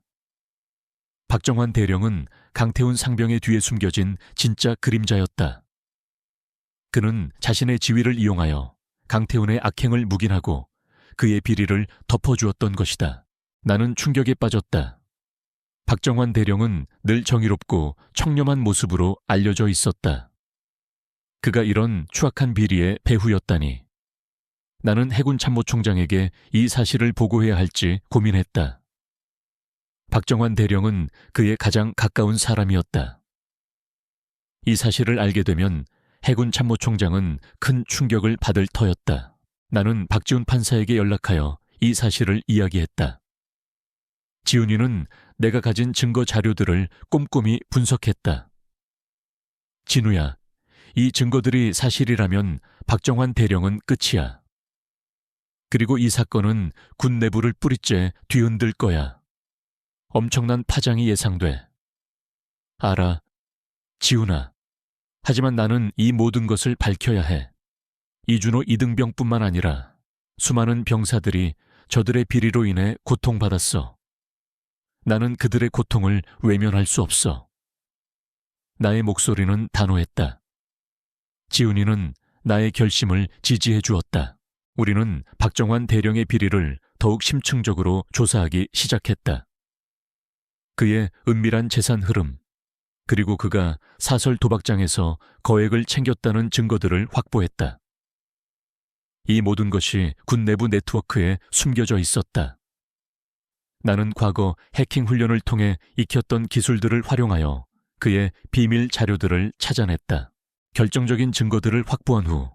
박정환 대령은 강태훈 상병의 뒤에 숨겨진 진짜 그림자였다. 그는 자신의 지위를 이용하여 강태훈의 악행을 묵인하고 그의 비리를 덮어주었던 것이다. 나는 충격에 빠졌다. 박정환 대령은 늘 정의롭고 청렴한 모습으로 알려져 있었다. 그가 이런 추악한 비리의 배후였다니. 나는 해군 참모총장에게 이 사실을 보고해야 할지 고민했다. 박정환 대령은 그의 가장 가까운 사람이었다. 이 사실을 알게 되면 해군 참모총장은 큰 충격을 받을 터였다. 나는 박지훈 판사에게 연락하여 이 사실을 이야기했다. 지훈이는 내가 가진 증거 자료들을 꼼꼼히 분석했다. 진우야, 이 증거들이 사실이라면 박정환 대령은 끝이야. 그리고 이 사건은 군 내부를 뿌리째 뒤흔들 거야. 엄청난 파장이 예상돼. 알아, 지훈아. 하지만 나는 이 모든 것을 밝혀야 해. 이준호 이등병뿐만 아니라 수많은 병사들이 저들의 비리로 인해 고통받았어. 나는 그들의 고통을 외면할 수 없어. 나의 목소리는 단호했다. 지훈이는 나의 결심을 지지해 주었다. 우리는 박정환 대령의 비리를 더욱 심층적으로 조사하기 시작했다. 그의 은밀한 재산 흐름, 그리고 그가 사설 도박장에서 거액을 챙겼다는 증거들을 확보했다. 이 모든 것이 군 내부 네트워크에 숨겨져 있었다. 나는 과거 해킹 훈련을 통해 익혔던 기술들을 활용하여 그의 비밀 자료들을 찾아냈다. 결정적인 증거들을 확보한 후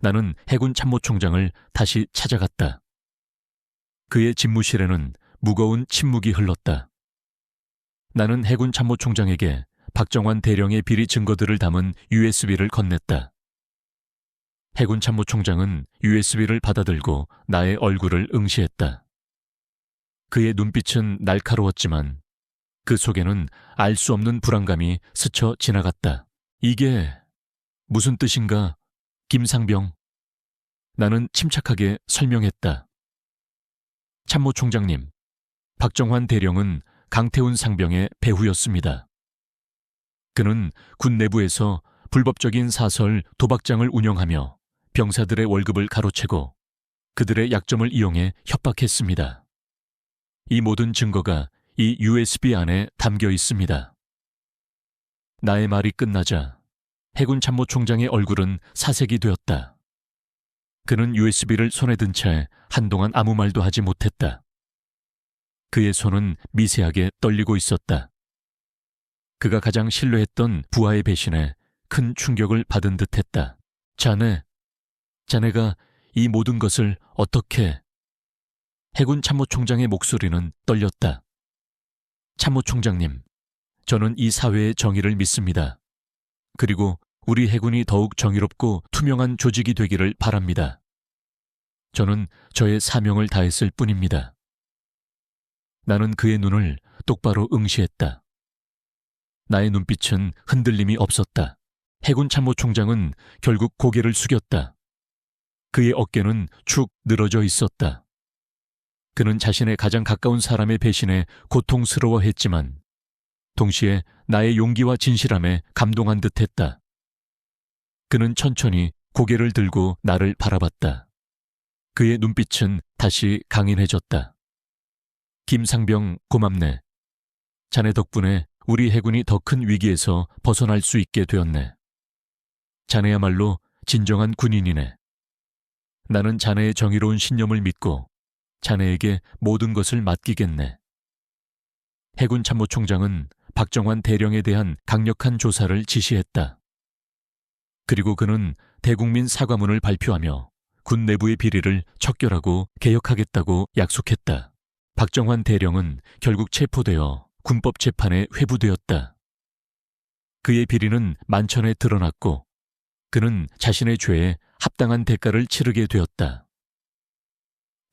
나는 해군 참모총장을 다시 찾아갔다. 그의 집무실에는 무거운 침묵이 흘렀다. 나는 해군 참모총장에게 박정환 대령의 비리 증거들을 담은 USB를 건넸다. 해군 참모총장은 USB를 받아들고 나의 얼굴을 응시했다. 그의 눈빛은 날카로웠지만 그 속에는 알 수 없는 불안감이 스쳐 지나갔다. 이게 무슨 뜻인가, 김상병? 나는 침착하게 설명했다. 참모총장님, 박정환 대령은 강태훈 상병의 배후였습니다. 그는 군 내부에서 불법적인 사설 도박장을 운영하며 병사들의 월급을 가로채고 그들의 약점을 이용해 협박했습니다. 이 모든 증거가 이 USB 안에 담겨 있습니다. 나의 말이 끝나자 해군 참모총장의 얼굴은 사색이 되었다. 그는 USB를 손에 든 채 한동안 아무 말도 하지 못했다. 그의 손은 미세하게 떨리고 있었다. 그가 가장 신뢰했던 부하의 배신에 큰 충격을 받은 듯했다. 자네가 이 모든 것을 어떻게... 해군 참모총장의 목소리는 떨렸다. 참모총장님, 저는 이 사회의 정의를 믿습니다. 그리고 우리 해군이 더욱 정의롭고 투명한 조직이 되기를 바랍니다. 저는 저의 사명을 다했을 뿐입니다. 나는 그의 눈을 똑바로 응시했다. 나의 눈빛은 흔들림이 없었다. 해군 참모총장은 결국 고개를 숙였다. 그의 어깨는 축 늘어져 있었다. 그는 자신의 가장 가까운 사람의 배신에 고통스러워했지만 동시에 나의 용기와 진실함에 감동한 듯했다. 그는 천천히 고개를 들고 나를 바라봤다. 그의 눈빛은 다시 강인해졌다. 김상병, 고맙네. 자네 덕분에 우리 해군이 더 큰 위기에서 벗어날 수 있게 되었네. 자네야말로 진정한 군인이네. 나는 자네의 정의로운 신념을 믿고 자네에게 모든 것을 맡기겠네. 해군 참모총장은 박정환 대령에 대한 강력한 조사를 지시했다. 그리고 그는 대국민 사과문을 발표하며 군 내부의 비리를 척결하고 개혁하겠다고 약속했다. 박정환 대령은 결국 체포되어 군법 재판에 회부되었다. 그의 비리는 만천에 드러났고 그는 자신의 죄에 합당한 대가를 치르게 되었다.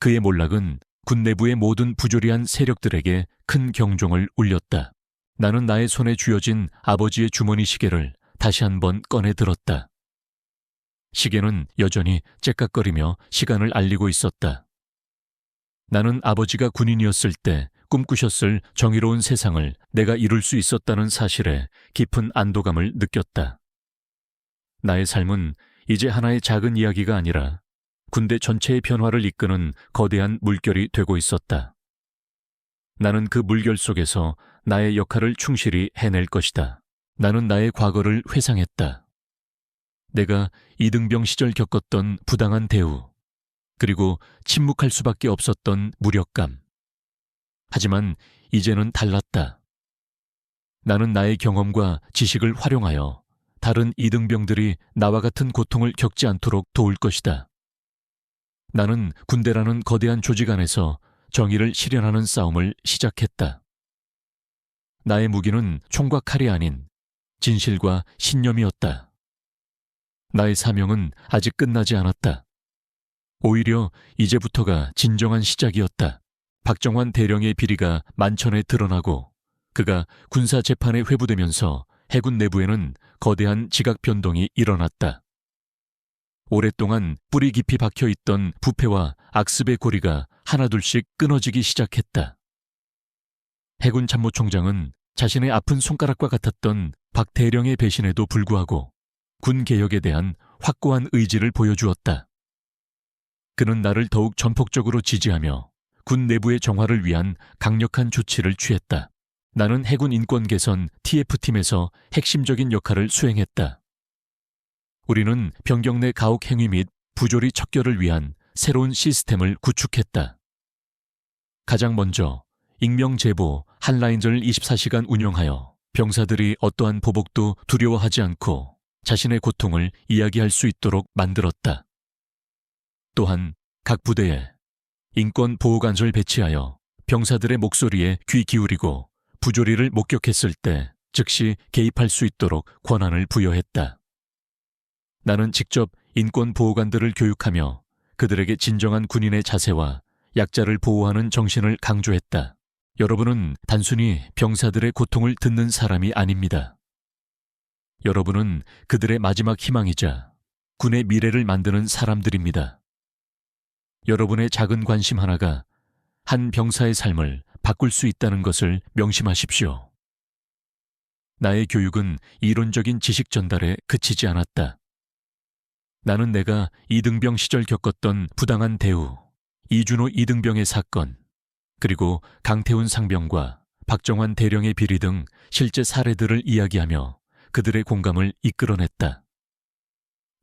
그의 몰락은 군 내부의 모든 부조리한 세력들에게 큰 경종을 울렸다. 나는 나의 손에 쥐어진 아버지의 주머니 시계를 다시 한번 꺼내 들었다. 시계는 여전히 째깍거리며 시간을 알리고 있었다. 나는 아버지가 군인이었을 때 꿈꾸셨을 정의로운 세상을 내가 이룰 수 있었다는 사실에 깊은 안도감을 느꼈다. 나의 삶은 이제 하나의 작은 이야기가 아니라 군대 전체의 변화를 이끄는 거대한 물결이 되고 있었다. 나는 그 물결 속에서 나의 역할을 충실히 해낼 것이다. 나는 나의 과거를 회상했다. 내가 이등병 시절 겪었던 부당한 대우, 그리고 침묵할 수밖에 없었던 무력감. 하지만 이제는 달랐다. 나는 나의 경험과 지식을 활용하여 다른 이등병들이 나와 같은 고통을 겪지 않도록 도울 것이다. 나는 군대라는 거대한 조직 안에서 정의를 실현하는 싸움을 시작했다. 나의 무기는 총과 칼이 아닌 진실과 신념이었다. 나의 사명은 아직 끝나지 않았다. 오히려 이제부터가 진정한 시작이었다. 박정환 대령의 비리가 만천에 드러나고 그가 군사재판에 회부되면서 해군 내부에는 거대한 지각 변동이 일어났다. 오랫동안 뿌리 깊이 박혀있던 부패와 악습의 고리가 하나둘씩 끊어지기 시작했다. 해군 참모총장은 자신의 아픈 손가락과 같았던 박 대령의 배신에도 불구하고 군 개혁에 대한 확고한 의지를 보여주었다. 그는 나를 더욱 전폭적으로 지지하며 군 내부의 정화를 위한 강력한 조치를 취했다. 나는 해군 인권 개선 TF팀에서 핵심적인 역할을 수행했다. 우리는 병경 내 가혹 행위 및 부조리 척결을 위한 새로운 시스템을 구축했다. 가장 먼저 익명 제보 한라인전을 24시간 운영하여 병사들이 어떠한 보복도 두려워하지 않고 자신의 고통을 이야기할 수 있도록 만들었다. 또한 각 부대에 인권보호관소를 배치하여 병사들의 목소리에 귀 기울이고 부조리를 목격했을 때 즉시 개입할 수 있도록 권한을 부여했다. 나는 직접 인권보호관들을 교육하며 그들에게 진정한 군인의 자세와 약자를 보호하는 정신을 강조했다. 여러분은 단순히 병사들의 고통을 듣는 사람이 아닙니다. 여러분은 그들의 마지막 희망이자 군의 미래를 만드는 사람들입니다. 여러분의 작은 관심 하나가 한 병사의 삶을 바꿀 수 있다는 것을 명심하십시오. 나의 교육은 이론적인 지식 전달에 그치지 않았다. 나는 내가 이등병 시절 겪었던 부당한 대우, 이준호 이등병의 사건, 그리고 강태훈 상병과 박정환 대령의 비리 등 실제 사례들을 이야기하며 그들의 공감을 이끌어냈다.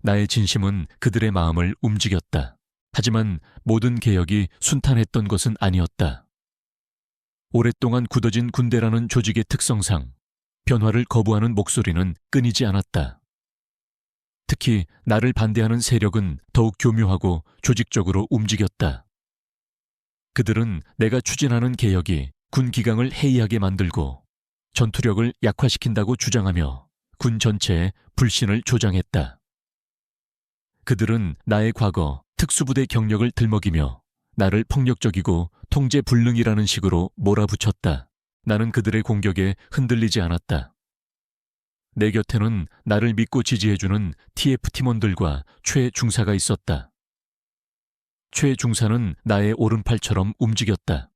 나의 진심은 그들의 마음을 움직였다. 하지만 모든 개혁이 순탄했던 것은 아니었다. 오랫동안 굳어진 군대라는 조직의 특성상 변화를 거부하는 목소리는 끊이지 않았다. 특히 나를 반대하는 세력은 더욱 교묘하고 조직적으로 움직였다. 그들은 내가 추진하는 개혁이 군 기강을 해이하게 만들고 전투력을 약화시킨다고 주장하며 군 전체에 불신을 조장했다. 그들은 나의 과거, 특수부대 경력을 들먹이며 나를 폭력적이고 통제 불능이라는 식으로 몰아붙였다. 나는 그들의 공격에 흔들리지 않았다. 내 곁에는 나를 믿고 지지해주는 TF 팀원들과 최 중사가 있었다. 최 중사는 나의 오른팔처럼 움직였다.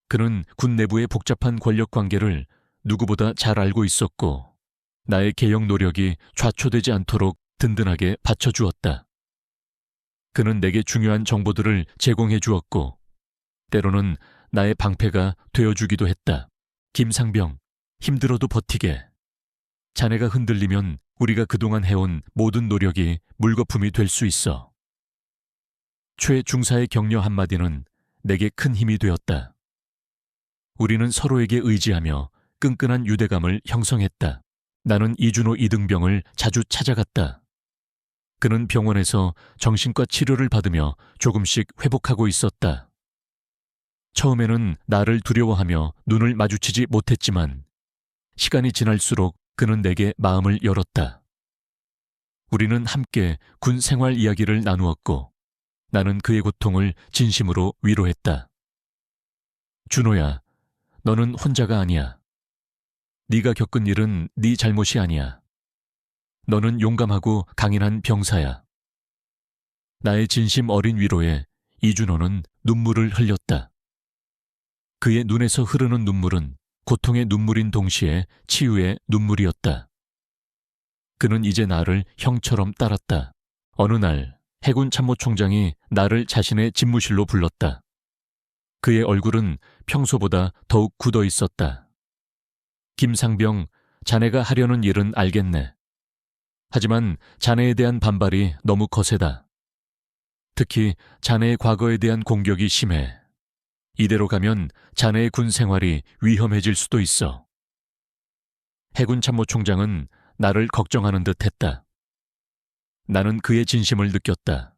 그는 군 내부의 복잡한 권력 관계를 누구보다 잘 알고 있었고 나의 개혁 노력이 좌초되지 않도록 든든하게 받쳐주었다. 그는 내게 중요한 정보들을 제공해 주었고 때로는 나의 방패가 되어주기도 했다. 김상병, 힘들어도 버티게. 자네가 흔들리면 우리가 그동안 해온 모든 노력이 물거품이 될 수 있어. 최 중사의 격려 한마디는 내게 큰 힘이 되었다. 우리는 서로에게 의지하며 끈끈한 유대감을 형성했다. 나는 이준호 이등병을 자주 찾아갔다. 그는 병원에서 정신과 치료를 받으며 조금씩 회복하고 있었다. 처음에는 나를 두려워하며 눈을 마주치지 못했지만 시간이 지날수록 그는 내게 마음을 열었다. 우리는 함께 군 생활 이야기를 나누었고 나는 그의 고통을 진심으로 위로했다. 준호야, 너는 혼자가 아니야. 네가 겪은 일은 네 잘못이 아니야. 너는 용감하고 강인한 병사야. 나의 진심 어린 위로에 이준호는 눈물을 흘렸다. 그의 눈에서 흐르는 눈물은 고통의 눈물인 동시에 치유의 눈물이었다. 그는 이제 나를 형처럼 따랐다. 어느 날 해군 참모총장이 나를 자신의 집무실로 불렀다. 그의 얼굴은 평소보다 더욱 굳어 있었다. 김상병, 자네가 하려는 일은 알겠네. 하지만 자네에 대한 반발이 너무 거세다. 특히 자네의 과거에 대한 공격이 심해. 이대로 가면 자네의 군 생활이 위험해질 수도 있어. 해군 참모총장은 나를 걱정하는 듯 했다. 나는 그의 진심을 느꼈다.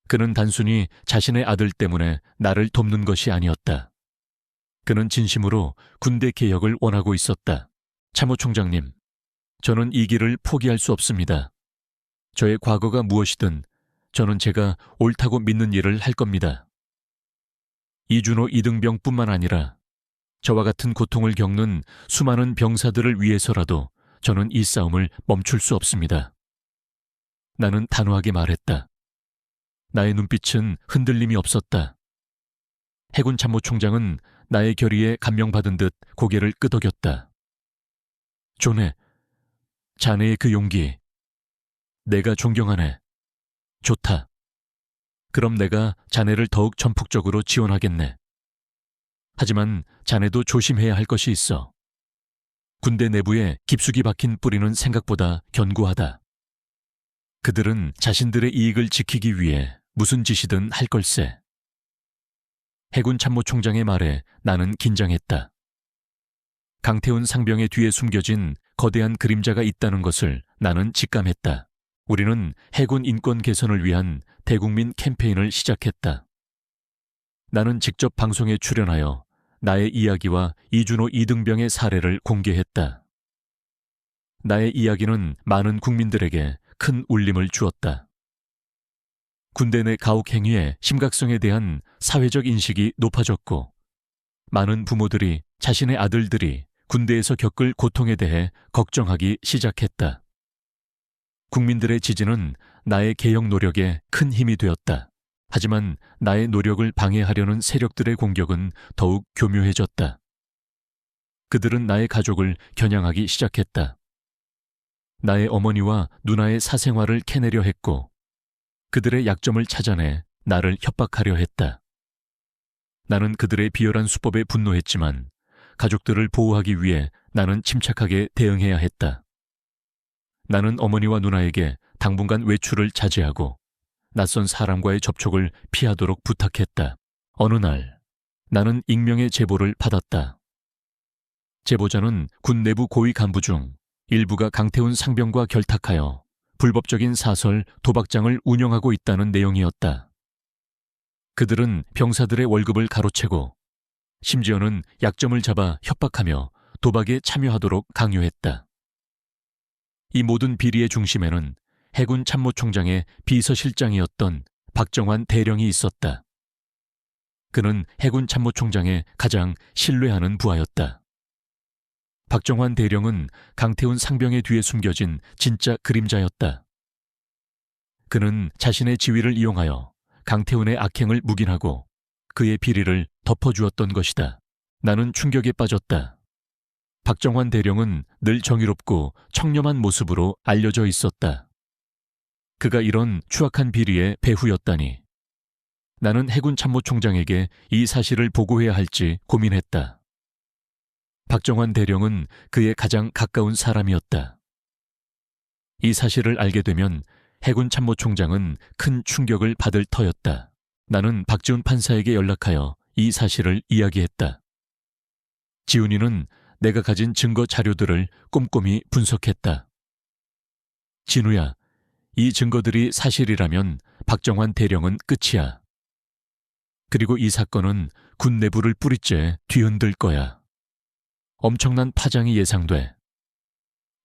그는 단순히 자신의 아들 때문에 나를 돕는 것이 아니었다. 그는 진심으로 군대 개혁을 원하고 있었다. 참모총장님, 저는 이 길을 포기할 수 없습니다. 저의 과거가 무엇이든 저는 제가 옳다고 믿는 일을 할 겁니다. 이준호 이등병뿐만 아니라 저와 같은 고통을 겪는 수많은 병사들을 위해서라도 저는 이 싸움을 멈출 수 없습니다. 나는 단호하게 말했다. 나의 눈빛은 흔들림이 없었다. 해군 참모총장은 나의 결의에 감명받은 듯 고개를 끄덕였다. 존해, 자네의 그 용기, 내가 존경하네. 좋다. 그럼 내가 자네를 더욱 전폭적으로 지원하겠네. 하지만 자네도 조심해야 할 것이 있어. 군대 내부에 깊숙이 박힌 뿌리는 생각보다 견고하다. 그들은 자신들의 이익을 지키기 위해 무슨 짓이든 할 걸세. 해군 참모총장의 말에 나는 긴장했다. 강태훈 상병의 뒤에 숨겨진 거대한 그림자가 있다는 것을 나는 직감했다. 우리는 해군 인권 개선을 위한 대국민 캠페인을 시작했다. 나는 직접 방송에 출연하여 나의 이야기와 이준호 이등병의 사례를 공개했다. 나의 이야기는 많은 국민들에게 큰 울림을 주었다. 군대 내 가혹 행위의 심각성에 대한 사회적 인식이 높아졌고 많은 부모들이 자신의 아들들이 군대에서 겪을 고통에 대해 걱정하기 시작했다. 국민들의 지지는 나의 개혁 노력에 큰 힘이 되었다. 하지만 나의 노력을 방해하려는 세력들의 공격은 더욱 교묘해졌다. 그들은 나의 가족을 겨냥하기 시작했다. 나의 어머니와 누나의 사생활을 캐내려 했고 그들의 약점을 찾아내 나를 협박하려 했다. 나는 그들의 비열한 수법에 분노했지만 가족들을 보호하기 위해 나는 침착하게 대응해야 했다. 나는 어머니와 누나에게 당분간 외출을 자제하고 낯선 사람과의 접촉을 피하도록 부탁했다. 어느 날 나는 익명의 제보를 받았다. 제보자는 군 내부 고위 간부 중 일부가 강태훈 상병과 결탁하여 불법적인 사설 도박장을 운영하고 있다는 내용이었다. 그들은 병사들의 월급을 가로채고 심지어는 약점을 잡아 협박하며 도박에 참여하도록 강요했다. 이 모든 비리의 중심에는 해군 참모총장의 비서실장이었던 박정환 대령이 있었다. 그는 해군 참모총장의 가장 신뢰하는 부하였다. 박정환 대령은 강태훈 상병의 뒤에 숨겨진 진짜 그림자였다. 그는 자신의 지위를 이용하여 강태훈의 악행을 묵인하고 그의 비리를 덮어주었던 것이다. 나는 충격에 빠졌다. 박정환 대령은 늘 정의롭고 청렴한 모습으로 알려져 있었다. 그가 이런 추악한 비리의 배후였다니. 나는 해군 참모총장에게 이 사실을 보고해야 할지 고민했다. 박정환 대령은 그의 가장 가까운 사람이었다. 이 사실을 알게 되면 해군 참모총장은 큰 충격을 받을 터였다. 나는 박지훈 판사에게 연락하여 이 사실을 이야기했다. 지훈이는 내가 가진 증거 자료들을 꼼꼼히 분석했다. 진우야, 이 증거들이 사실이라면 박정환 대령은 끝이야. 그리고 이 사건은 군 내부를 뿌리째 뒤흔들 거야. 엄청난 파장이 예상돼.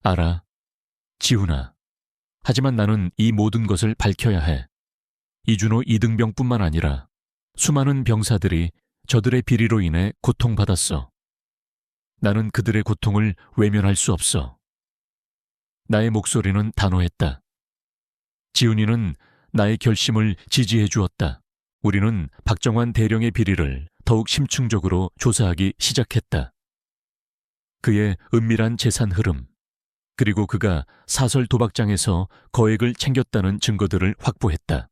알아, 지훈아. 하지만 나는 이 모든 것을 밝혀야 해. 이준호, 이등병뿐만 아니라 수많은 병사들이 저들의 비리로 인해 고통받았어. 나는 그들의 고통을 외면할 수 없어. 나의 목소리는 단호했다. 지훈이는 나의 결심을 지지해 주었다. 우리는 박정환 대령의 비리를 더욱 심층적으로 조사하기 시작했다. 그의 은밀한 재산 흐름, 그리고 그가 사설 도박장에서 거액을 챙겼다는 증거들을 확보했다.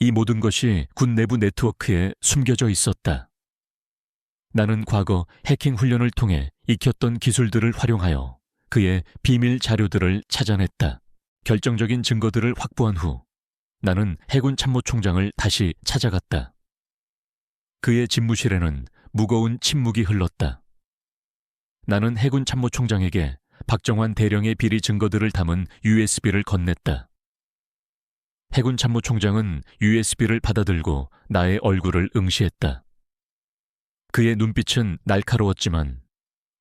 이 모든 것이 군 내부 네트워크에 숨겨져 있었다. 나는 과거 해킹 훈련을 통해 익혔던 기술들을 활용하여 그의 비밀 자료들을 찾아냈다. 결정적인 증거들을 확보한 후 나는 해군 참모총장을 다시 찾아갔다. 그의 집무실에는 무거운 침묵이 흘렀다. 나는 해군 참모총장에게 박정환 대령의 비리 증거들을 담은 USB를 건넸다. 해군 참모총장은 USB를 받아들고 나의 얼굴을 응시했다. 그의 눈빛은 날카로웠지만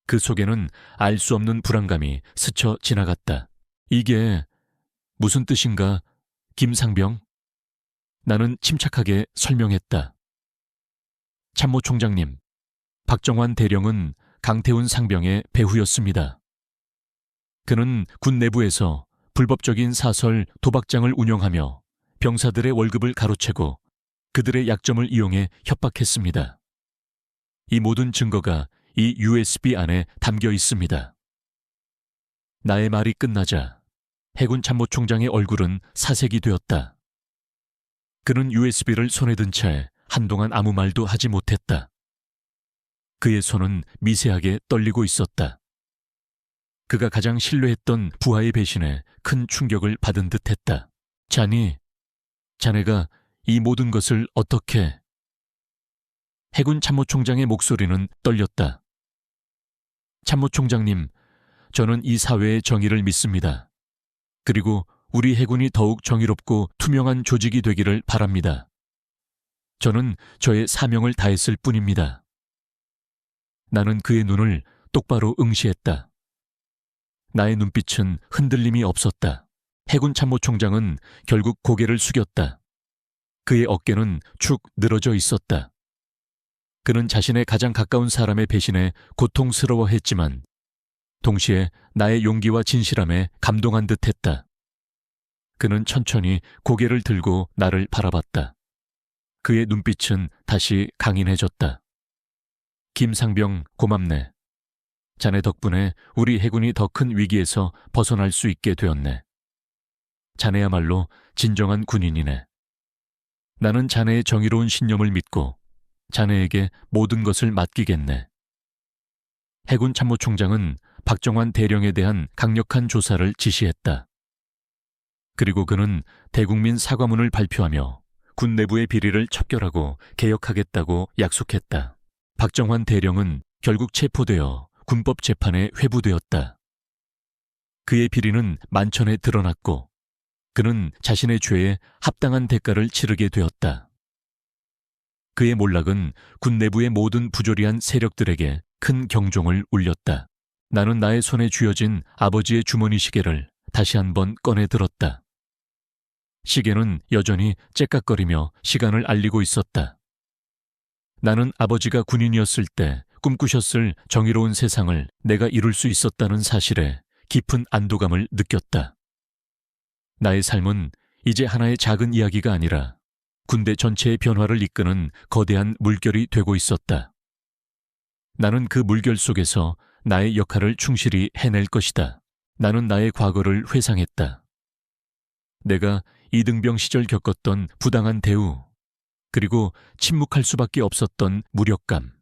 그 속에는 알 수 없는 불안감이 스쳐 지나갔다. 이게 무슨 뜻인가, 김상병? 나는 침착하게 설명했다. 참모총장님, 박정환 대령은 강태훈 상병의 배후였습니다. 그는 군 내부에서 불법적인 사설 도박장을 운영하며 병사들의 월급을 가로채고 그들의 약점을 이용해 협박했습니다. 이 모든 증거가 이 USB 안에 담겨 있습니다. 나의 말이 끝나자 해군 참모총장의 얼굴은 사색이 되었다. 그는 USB를 손에 든 채 한동안 아무 말도 하지 못했다. 그의 손은 미세하게 떨리고 있었다. 그가 가장 신뢰했던 부하의 배신에 큰 충격을 받은 듯했다. 자네가 이 모든 것을 어떻게... 해군 참모총장의 목소리는 떨렸다. 참모총장님, 저는 이 사회의 정의를 믿습니다. 그리고 우리 해군이 더욱 정의롭고 투명한 조직이 되기를 바랍니다. 저는 저의 사명을 다했을 뿐입니다. 나는 그의 눈을 똑바로 응시했다. 나의 눈빛은 흔들림이 없었다. 해군 참모총장은 결국 고개를 숙였다. 그의 어깨는 축 늘어져 있었다. 그는 자신의 가장 가까운 사람의 배신에 고통스러워했지만 동시에 나의 용기와 진실함에 감동한 듯했다. 그는 천천히 고개를 들고 나를 바라봤다. 그의 눈빛은 다시 강인해졌다. 김상병, 고맙네. 자네 덕분에 우리 해군이 더 큰 위기에서 벗어날 수 있게 되었네. 자네야말로 진정한 군인이네. 나는 자네의 정의로운 신념을 믿고 자네에게 모든 것을 맡기겠네. 해군 참모총장은 박정환 대령에 대한 강력한 조사를 지시했다. 그리고 그는 대국민 사과문을 발표하며 군 내부의 비리를 척결하고 개혁하겠다고 약속했다. 박정환 대령은 결국 체포되어 군법 재판에 회부되었다. 그의 비리는 만천에 드러났고 그는 자신의 죄에 합당한 대가를 치르게 되었다. 그의 몰락은 군 내부의 모든 부조리한 세력들에게 큰 경종을 울렸다. 나는 나의 손에 쥐어진 아버지의 주머니 시계를 다시 한번 꺼내 들었다. 시계는 여전히 째깍거리며 시간을 알리고 있었다. 나는 아버지가 군인이었을 때 꿈꾸셨을 정의로운 세상을 내가 이룰 수 있었다는 사실에 깊은 안도감을 느꼈다. 나의 삶은 이제 하나의 작은 이야기가 아니라 군대 전체의 변화를 이끄는 거대한 물결이 되고 있었다. 나는 그 물결 속에서 나의 역할을 충실히 해낼 것이다. 나는 나의 과거를 회상했다. 내가 이등병 시절 겪었던 부당한 대우, 그리고 침묵할 수밖에 없었던 무력감.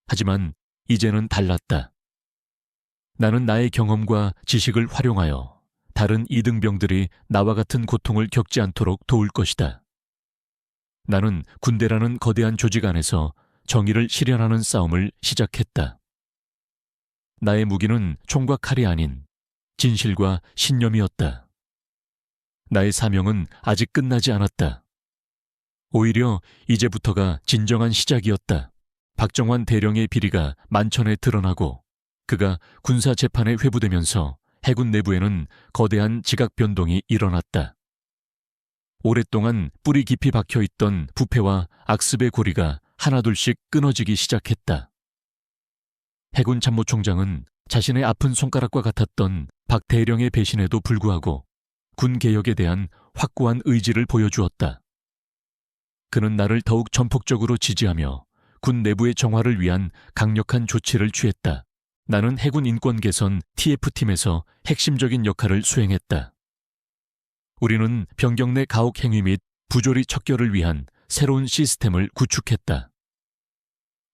하지만 이제는 달랐다. 나는 나의 경험과 지식을 활용하여 다른 이등병들이 나와 같은 고통을 겪지 않도록 도울 것이다. 나는 군대라는 거대한 조직 안에서 정의를 실현하는 싸움을 시작했다. 나의 무기는 총과 칼이 아닌 진실과 신념이었다. 나의 사명은 아직 끝나지 않았다. 오히려 이제부터가 진정한 시작이었다. 박정환 대령의 비리가 만천에 드러나고 그가 군사 재판에 회부되면서 해군 내부에는 거대한 지각 변동이 일어났다. 오랫동안 뿌리 깊이 박혀있던 부패와 악습의 고리가 하나둘씩 끊어지기 시작했다. 해군 참모총장은 자신의 아픈 손가락과 같았던 박 대령의 배신에도 불구하고 군 개혁에 대한 확고한 의지를 보여주었다. 그는 나를 더욱 전폭적으로 지지하며 군 내부의 정화를 위한 강력한 조치를 취했다. 나는 해군 인권 개선 TF팀에서 핵심적인 역할을 수행했다. 우리는 병경 내 가혹 행위 및 부조리 척결을 위한 새로운 시스템을 구축했다.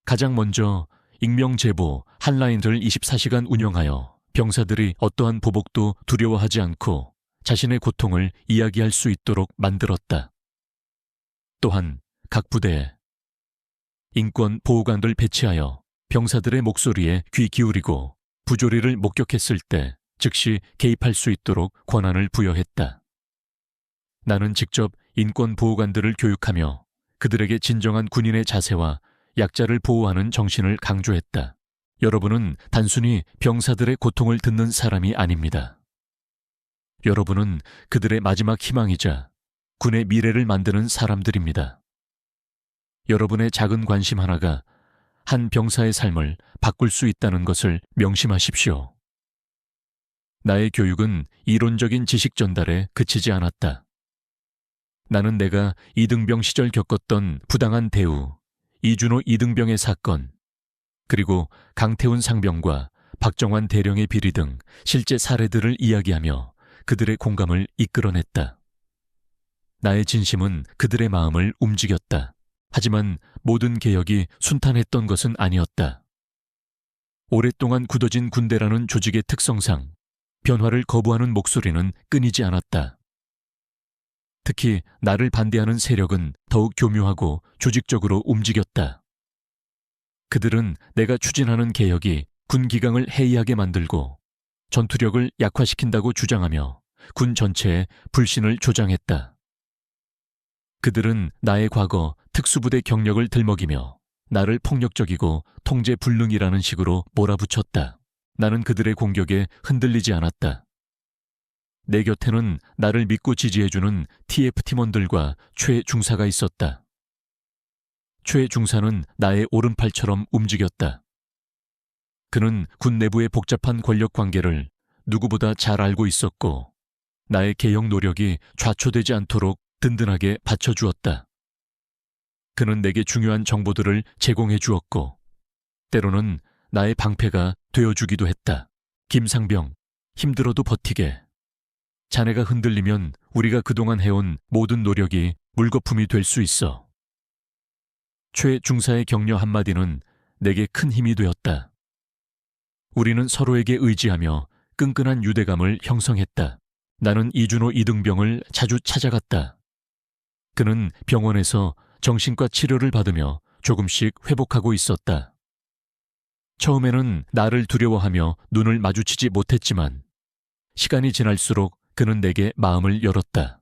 가장 먼저 익명 제보 한라인을 24시간 운영하여 병사들이 어떠한 보복도 두려워하지 않고 자신의 고통을 이야기할 수 있도록 만들었다. 또한 각 부대에 인권 보호관을 배치하여 병사들의 목소리에 귀 기울이고 부조리를 목격했을 때 즉시 개입할 수 있도록 권한을 부여했다. 나는 직접 인권 보호관들을 교육하며 그들에게 진정한 군인의 자세와 약자를 보호하는 정신을 강조했다. 여러분은 단순히 병사들의 고통을 듣는 사람이 아닙니다. 여러분은 그들의 마지막 희망이자 군의 미래를 만드는 사람들입니다. 여러분의 작은 관심 하나가 한 병사의 삶을 바꿀 수 있다는 것을 명심하십시오. 나의 교육은 이론적인 지식 전달에 그치지 않았다. 나는 내가 이등병 시절 겪었던 부당한 대우, 이준호 이등병의 사건, 그리고 강태훈 상병과 박정환 대령의 비리 등 실제 사례들을 이야기하며 그들의 공감을 이끌어냈다. 나의 진심은 그들의 마음을 움직였다. 하지만 모든 개혁이 순탄했던 것은 아니었다. 오랫동안 굳어진 군대라는 조직의 특성상 변화를 거부하는 목소리는 끊이지 않았다. 특히 나를 반대하는 세력은 더욱 교묘하고 조직적으로 움직였다. 그들은 내가 추진하는 개혁이 군 기강을 해이하게 만들고 전투력을 약화시킨다고 주장하며 군 전체에 불신을 조장했다. 그들은 나의 과거 특수부대 경력을 들먹이며 나를 폭력적이고 통제 불능이라는 식으로 몰아붙였다. 나는 그들의 공격에 흔들리지 않았다. 내 곁에는 나를 믿고 지지해주는 TF 팀원들과 최중사가 있었다. 최중사는 나의 오른팔처럼 움직였다. 그는 군 내부의 복잡한 권력 관계를 누구보다 잘 알고 있었고 나의 개혁 노력이 좌초되지 않도록 든든하게 받쳐주었다. 그는 내게 중요한 정보들을 제공해 주었고 때로는 나의 방패가 되어주기도 했다. 김상병, 힘들어도 버티게. 자네가 흔들리면 우리가 그동안 해온 모든 노력이 물거품이 될 수 있어. 최 중사의 격려 한마디는 내게 큰 힘이 되었다. 우리는 서로에게 의지하며 끈끈한 유대감을 형성했다. 나는 이준호 이등병을 자주 찾아갔다. 그는 병원에서 정신과 치료를 받으며 조금씩 회복하고 있었다. 처음에는 나를 두려워하며 눈을 마주치지 못했지만 시간이 지날수록 그는 내게 마음을 열었다.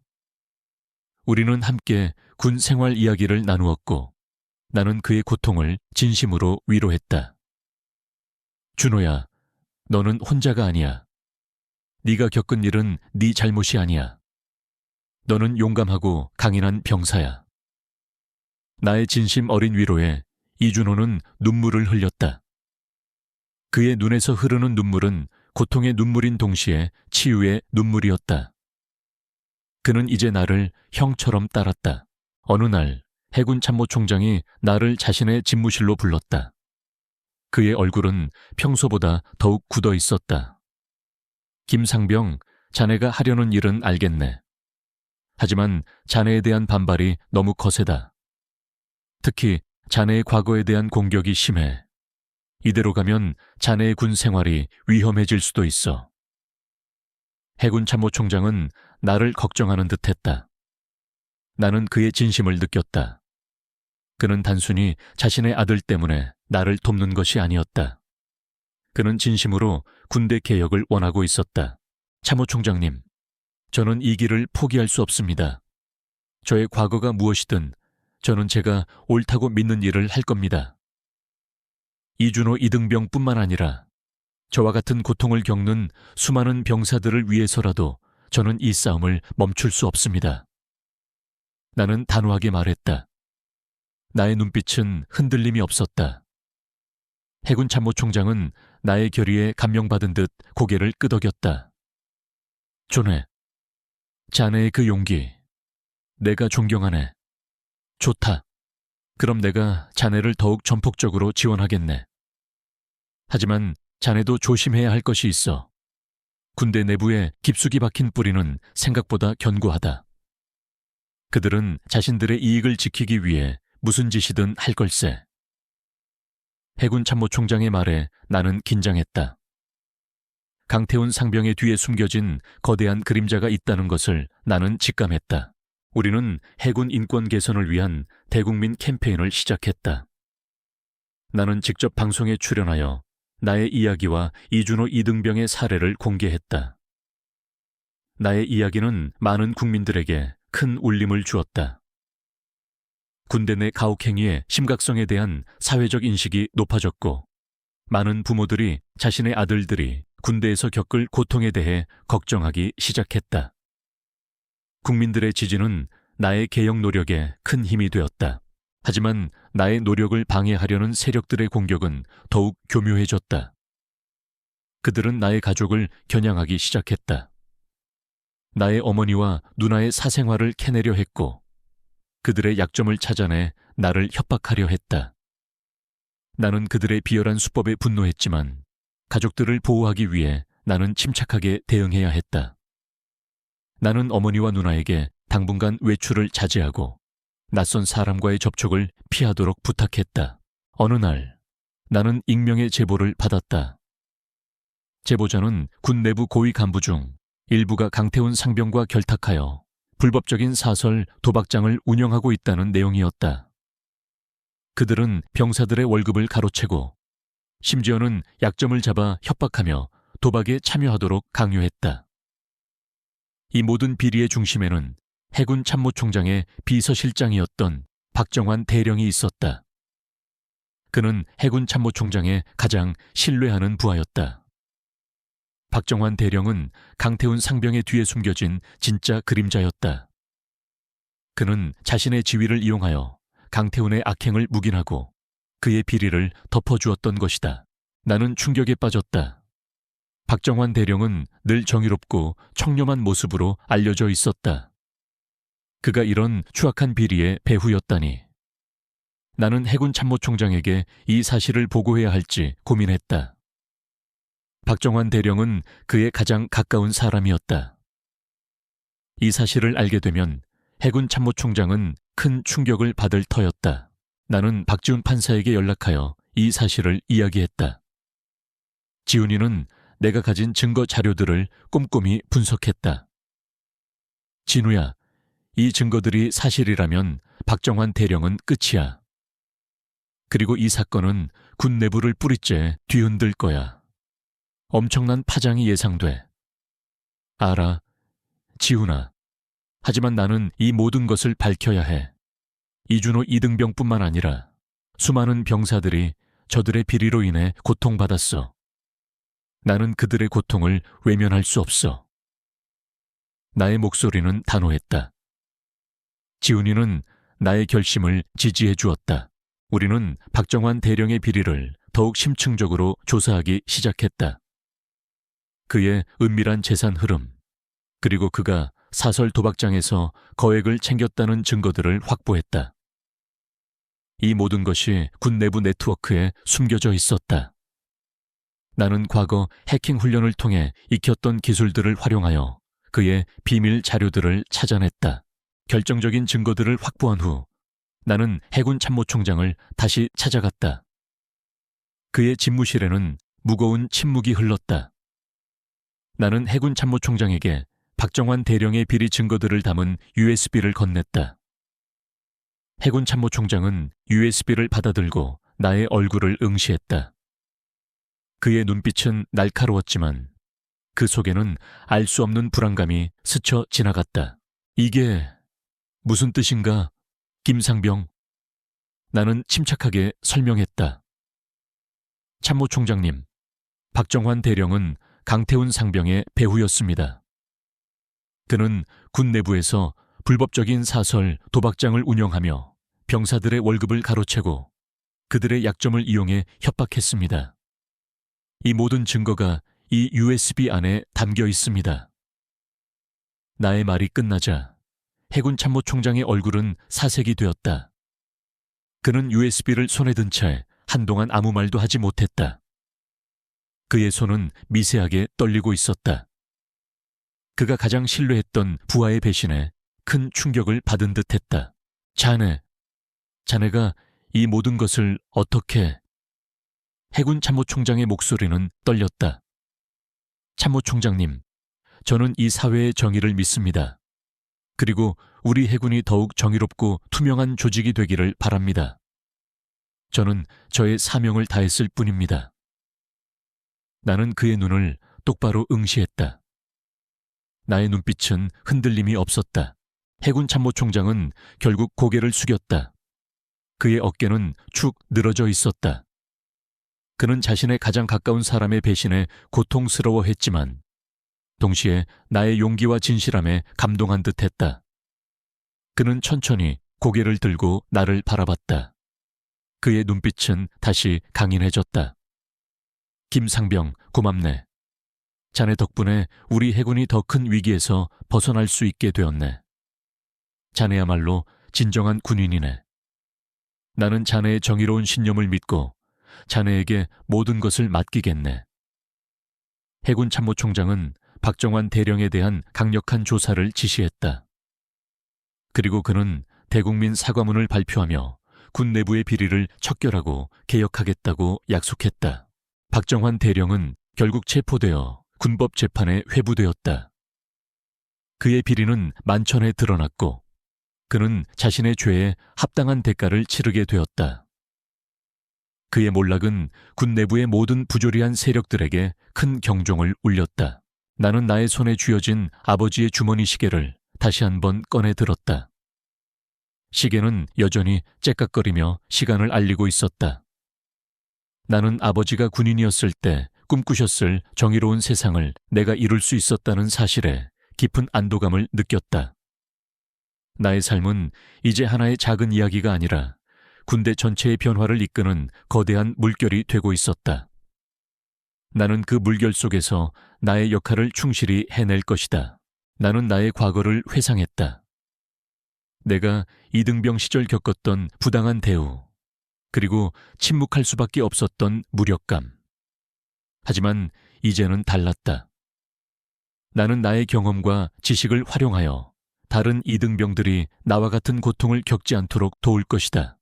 우리는 함께 군 생활 이야기를 나누었고 나는 그의 고통을 진심으로 위로했다. 준호야, 너는 혼자가 아니야. 네가 겪은 일은 네 잘못이 아니야. 너는 용감하고 강인한 병사야. 나의 진심 어린 위로에 이준호는 눈물을 흘렸다. 그의 눈에서 흐르는 눈물은 고통의 눈물인 동시에 치유의 눈물이었다. 그는 이제 나를 형처럼 따랐다. 어느 날 해군 참모총장이 나를 자신의 집무실로 불렀다. 그의 얼굴은 평소보다 더욱 굳어 있었다. 김상병, 자네가 하려는 일은 알겠네. 하지만 자네에 대한 반발이 너무 거세다. 특히 자네의 과거에 대한 공격이 심해. 이대로 가면 자네의 군 생활이 위험해질 수도 있어. 해군 참모총장은 나를 걱정하는 듯했다. 나는 그의 진심을 느꼈다. 그는 단순히 자신의 아들 때문에 나를 돕는 것이 아니었다. 그는 진심으로 군대 개혁을 원하고 있었다. 참모총장님, 저는 이 길을 포기할 수 없습니다. 저의 과거가 무엇이든 저는 제가 옳다고 믿는 일을 할 겁니다. 이준호 이등병뿐만 아니라 저와 같은 고통을 겪는 수많은 병사들을 위해서라도 저는 이 싸움을 멈출 수 없습니다. 나는 단호하게 말했다. 나의 눈빛은 흔들림이 없었다. 해군 참모총장은 나의 결의에 감명받은 듯 고개를 끄덕였다. 존해, 자네의 그 용기, 내가 존경하네. 좋다. 그럼 내가 자네를 더욱 전폭적으로 지원하겠네. 하지만 자네도 조심해야 할 것이 있어. 군대 내부에 깊숙이 박힌 뿌리는 생각보다 견고하다. 그들은 자신들의 이익을 지키기 위해 무슨 짓이든 할 걸세. 해군 참모총장의 말에 나는 긴장했다. 강태훈 상병의 뒤에 숨겨진 거대한 그림자가 있다는 것을 나는 직감했다. 우리는 해군 인권 개선을 위한 대국민 캠페인을 시작했다. 나는 직접 방송에 출연하여 나의 이야기와 이준호 이등병의 사례를 공개했다. 나의 이야기는 많은 국민들에게 큰 울림을 주었다. 군대 내 가혹행위의 심각성에 대한 사회적 인식이 높아졌고, 많은 부모들이 자신의 아들들이 군대에서 겪을 고통에 대해 걱정하기 시작했다. 국민들의 지지는 나의 개혁 노력에 큰 힘이 되었다. 하지만 나의 노력을 방해하려는 세력들의 공격은 더욱 교묘해졌다. 그들은 나의 가족을 겨냥하기 시작했다. 나의 어머니와 누나의 사생활을 캐내려 했고, 그들의 약점을 찾아내 나를 협박하려 했다. 나는 그들의 비열한 수법에 분노했지만 가족들을 보호하기 위해 나는 침착하게 대응해야 했다. 나는 어머니와 누나에게 당분간 외출을 자제하고 낯선 사람과의 접촉을 피하도록 부탁했다. 어느 날 나는 익명의 제보를 받았다. 제보자는 군 내부 고위 간부 중 일부가 강태훈 상병과 결탁하여 불법적인 사설 도박장을 운영하고 있다는 내용이었다. 그들은 병사들의 월급을 가로채고 심지어는 약점을 잡아 협박하며 도박에 참여하도록 강요했다. 이 모든 비리의 중심에는 해군 참모총장의 비서실장이었던 박정환 대령이 있었다. 그는 해군 참모총장의 가장 신뢰하는 부하였다. 박정환 대령은 강태훈 상병의 뒤에 숨겨진 진짜 그림자였다. 그는 자신의 지위를 이용하여 강태훈의 악행을 묵인하고 그의 비리를 덮어주었던 것이다. 나는 충격에 빠졌다. 박정환 대령은 늘 정의롭고 청렴한 모습으로 알려져 있었다. 그가 이런 추악한 비리의 배후였다니. 나는 해군 참모총장에게 이 사실을 보고해야 할지 고민했다. 박정환 대령은 그의 가장 가까운 사람이었다. 이 사실을 알게 되면 해군 참모총장은 큰 충격을 받을 터였다. 나는 박지훈 판사에게 연락하여 이 사실을 이야기했다. 지훈이는 내가 가진 증거 자료들을 꼼꼼히 분석했다. 진우야, 이 증거들이 사실이라면 박정환 대령은 끝이야. 그리고 이 사건은 군 내부를 뿌리째 뒤흔들 거야. 엄청난 파장이 예상돼. 알아, 지훈아. 하지만 나는 이 모든 것을 밝혀야 해. 이준호 이등병뿐만 아니라 수많은 병사들이 저들의 비리로 인해 고통받았어. 나는 그들의 고통을 외면할 수 없어. 나의 목소리는 단호했다. 지훈이는 나의 결심을 지지해 주었다. 우리는 박정환 대령의 비리를 더욱 심층적으로 조사하기 시작했다. 그의 은밀한 재산 흐름, 그리고 그가 사설 도박장에서 거액을 챙겼다는 증거들을 확보했다. 이 모든 것이 군 내부 네트워크에 숨겨져 있었다. 나는 과거 해킹 훈련을 통해 익혔던 기술들을 활용하여 그의 비밀 자료들을 찾아냈다. 결정적인 증거들을 확보한 후 나는 해군 참모총장을 다시 찾아갔다. 그의 집무실에는 무거운 침묵이 흘렀다. 나는 해군 참모총장에게 박정환 대령의 비리 증거들을 담은 USB를 건넸다. 해군 참모총장은 USB를 받아들고 나의 얼굴을 응시했다. 그의 눈빛은 날카로웠지만 그 속에는 알 수 없는 불안감이 스쳐 지나갔다. 이게 무슨 뜻인가, 김상병? 나는 침착하게 설명했다. 참모총장님, 박정환 대령은 강태훈 상병의 배후였습니다. 그는 군 내부에서 불법적인 사설 도박장을 운영하며 병사들의 월급을 가로채고 그들의 약점을 이용해 협박했습니다. 이 모든 증거가 이 USB 안에 담겨 있습니다. 나의 말이 끝나자 해군 참모총장의 얼굴은 사색이 되었다. 그는 USB를 손에 든 채 한동안 아무 말도 하지 못했다. 그의 손은 미세하게 떨리고 있었다. 그가 가장 신뢰했던 부하의 배신에 큰 충격을 받은 듯했다. 자네가 이 모든 것을 어떻게... 해군 참모총장의 목소리는 떨렸다. 참모총장님, 저는 이 사회의 정의를 믿습니다. 그리고 우리 해군이 더욱 정의롭고 투명한 조직이 되기를 바랍니다. 저는 저의 사명을 다했을 뿐입니다. 나는 그의 눈을 똑바로 응시했다. 나의 눈빛은 흔들림이 없었다. 해군 참모총장은 결국 고개를 숙였다. 그의 어깨는 축 늘어져 있었다. 그는 자신의 가장 가까운 사람의 배신에 고통스러워했지만 동시에 나의 용기와 진실함에 감동한 듯했다. 그는 천천히 고개를 들고 나를 바라봤다. 그의 눈빛은 다시 강인해졌다. 김상병, 고맙네. 자네 덕분에 우리 해군이 더 큰 위기에서 벗어날 수 있게 되었네. 자네야말로 진정한 군인이네. 나는 자네의 정의로운 신념을 믿고 자네에게 모든 것을 맡기겠네. 해군 참모총장은 박정환 대령에 대한 강력한 조사를 지시했다. 그리고 그는 대국민 사과문을 발표하며 군 내부의 비리를 척결하고 개혁하겠다고 약속했다. 박정환 대령은 결국 체포되어 군법 재판에 회부되었다. 그의 비리는 만천에 드러났고 그는 자신의 죄에 합당한 대가를 치르게 되었다. 그의 몰락은 군 내부의 모든 부조리한 세력들에게 큰 경종을 울렸다. 나는 나의 손에 쥐어진 아버지의 주머니 시계를 다시 한번 꺼내 들었다. 시계는 여전히 째깍거리며 시간을 알리고 있었다. 나는 아버지가 군인이었을 때 꿈꾸셨을 정의로운 세상을 내가 이룰 수 있었다는 사실에 깊은 안도감을 느꼈다. 나의 삶은 이제 하나의 작은 이야기가 아니라 군대 전체의 변화를 이끄는 거대한 물결이 되고 있었다. 나는 그 물결 속에서 나의 역할을 충실히 해낼 것이다. 나는 나의 과거를 회상했다. 내가 이등병 시절 겪었던 부당한 대우, 그리고 침묵할 수밖에 없었던 무력감. 하지만 이제는 달랐다. 나는 나의 경험과 지식을 활용하여 다른 이등병들이 나와 같은 고통을 겪지 않도록 도울 것이다.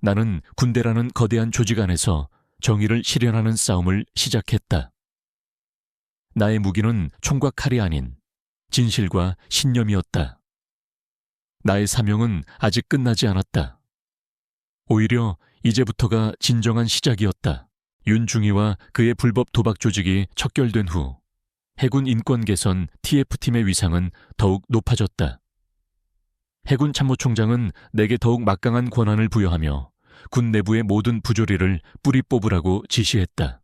나는 군대라는 거대한 조직 안에서 정의를 실현하는 싸움을 시작했다. 나의 무기는 총과 칼이 아닌 진실과 신념이었다. 나의 사명은 아직 끝나지 않았다. 오히려 이제부터가 진정한 시작이었다. 윤중이와 그의 불법 도박 조직이 척결된 후 해군 인권 개선 TF팀의 위상은 더욱 높아졌다. 해군 참모총장은 내게 더욱 막강한 권한을 부여하며 군 내부의 모든 부조리를 뿌리 뽑으라고 지시했다.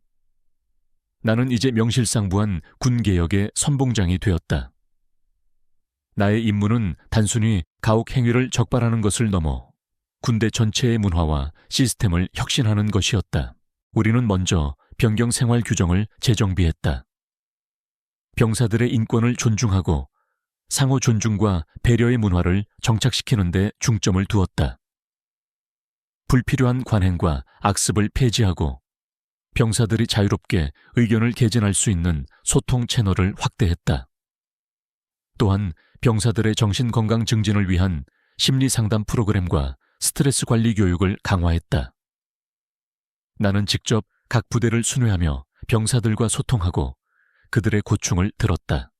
나는 이제 명실상부한 군개혁의 선봉장이 되었다. 나의 임무는 단순히 가혹 행위를 적발하는 것을 넘어 군대 전체의 문화와 시스템을 혁신하는 것이었다. 우리는 먼저 병경 생활 규정을 재정비했다. 병사들의 인권을 존중하고 상호 존중과 배려의 문화를 정착시키는 데 중점을 두었다. 불필요한 관행과 악습을 폐지하고 병사들이 자유롭게 의견을 개진할 수 있는 소통 채널을 확대했다. 또한 병사들의 정신건강 증진을 위한 심리상담 프로그램과 스트레스 관리 교육을 강화했다. 나는 직접 각 부대를 순회하며 병사들과 소통하고 그들의 고충을 들었다.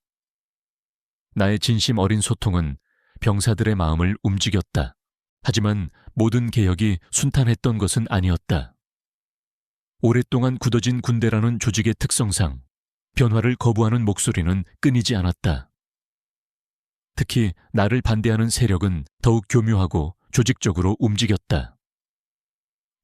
나의 진심 어린 소통은 병사들의 마음을 움직였다. 하지만 모든 개혁이 순탄했던 것은 아니었다. 오랫동안 굳어진 군대라는 조직의 특성상 변화를 거부하는 목소리는 끊이지 않았다. 특히 나를 반대하는 세력은 더욱 교묘하고 조직적으로 움직였다.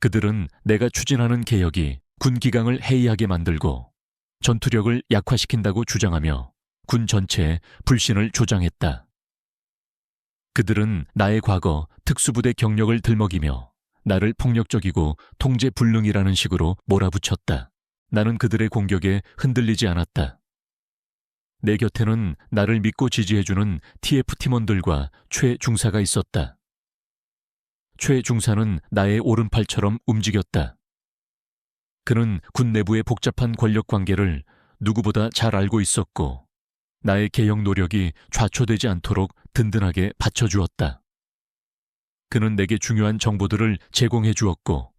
그들은 내가 추진하는 개혁이 군 기강을 해이하게 만들고 전투력을 약화시킨다고 주장하며 군 전체에 불신을 조장했다. 그들은 나의 과거 특수부대 경력을 들먹이며 나를 폭력적이고 통제불능이라는 식으로 몰아붙였다. 나는 그들의 공격에 흔들리지 않았다. 내 곁에는 나를 믿고 지지해주는 TF 팀원들과 최중사가 있었다. 최중사는 나의 오른팔처럼 움직였다. 그는 군 내부의 복잡한 권력 관계를 누구보다 잘 알고 있었고 나의 개혁 노력이 좌초되지 않도록 든든하게 받쳐주었다. 그는 내게 중요한 정보들을 제공해 주었고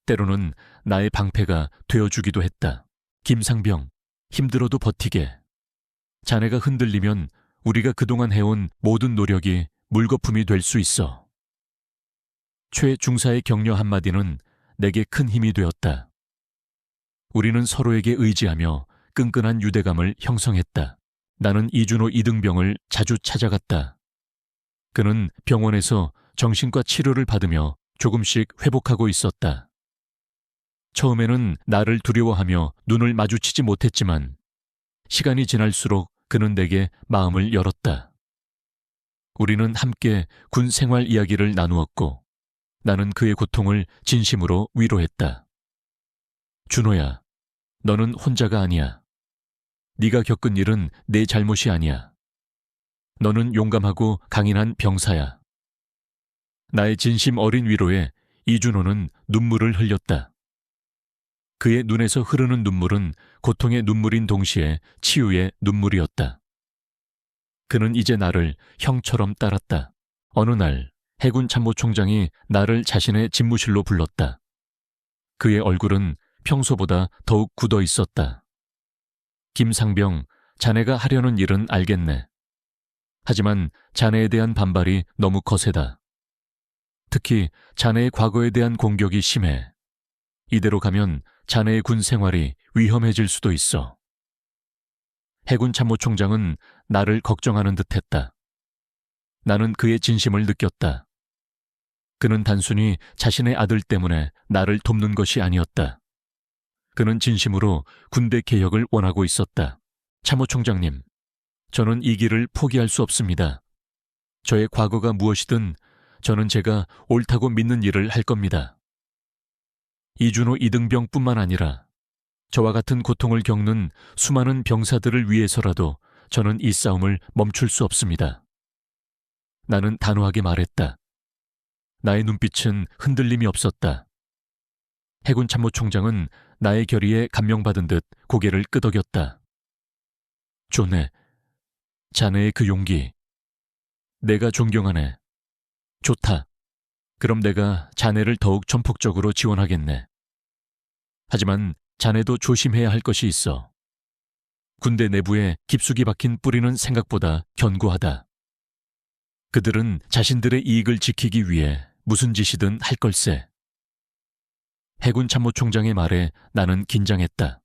때로는 나의 방패가 되어주기도 했다. 김상병, 힘들어도 버티게. 자네가 흔들리면 우리가 그동안 해온 모든 노력이 물거품이 될 수 있어. 최중사의 격려 한마디는 내게 큰 힘이 되었다. 우리는 서로에게 의지하며 끈끈한 유대감을 형성했다. 나는 이준호 이등병을 자주 찾아갔다. 그는 병원에서 정신과 치료를 받으며 조금씩 회복하고 있었다. 처음에는 나를 두려워하며 눈을 마주치지 못했지만 시간이 지날수록 그는 내게 마음을 열었다. 우리는 함께 군 생활 이야기를 나누었고 나는 그의 고통을 진심으로 위로했다. 준호야, 너는 혼자가 아니야. 네가 겪은 일은 내 잘못이 아니야. 너는 용감하고 강인한 병사야. 나의 진심 어린 위로에 이준호는 눈물을 흘렸다. 그의 눈에서 흐르는 눈물은 고통의 눈물인 동시에 치유의 눈물이었다. 그는 이제 나를 형처럼 따랐다. 어느 날 해군 참모총장이 나를 자신의 집무실로 불렀다. 그의 얼굴은 평소보다 더욱 굳어 있었다. 김상병, 자네가 하려는 일은 알겠네. 하지만 자네에 대한 반발이 너무 거세다. 특히 자네의 과거에 대한 공격이 심해. 이대로 가면 자네의 군 생활이 위험해질 수도 있어. 해군 참모총장은 나를 걱정하는 듯했다. 나는 그의 진심을 느꼈다. 그는 단순히 자신의 아들 때문에 나를 돕는 것이 아니었다. 그는 진심으로 군대 개혁을 원하고 있었다. 참모총장님, 저는 이 길을 포기할 수 없습니다. 저의 과거가 무엇이든 저는 제가 옳다고 믿는 일을 할 겁니다. 이준호 이등병뿐만 아니라 저와 같은 고통을 겪는 수많은 병사들을 위해서라도 저는 이 싸움을 멈출 수 없습니다. 나는 단호하게 말했다. 나의 눈빛은 흔들림이 없었다. 해군 참모총장은 나의 결의에 감명받은 듯 고개를 끄덕였다. 좋네. 자네의 그 용기. 내가 존경하네. 좋다. 그럼 내가 자네를 더욱 전폭적으로 지원하겠네. 하지만 자네도 조심해야 할 것이 있어. 군대 내부에 깊숙이 박힌 뿌리는 생각보다 견고하다. 그들은 자신들의 이익을 지키기 위해 무슨 짓이든 할 걸세. 해군 참모총장의 말에 나는 긴장했다.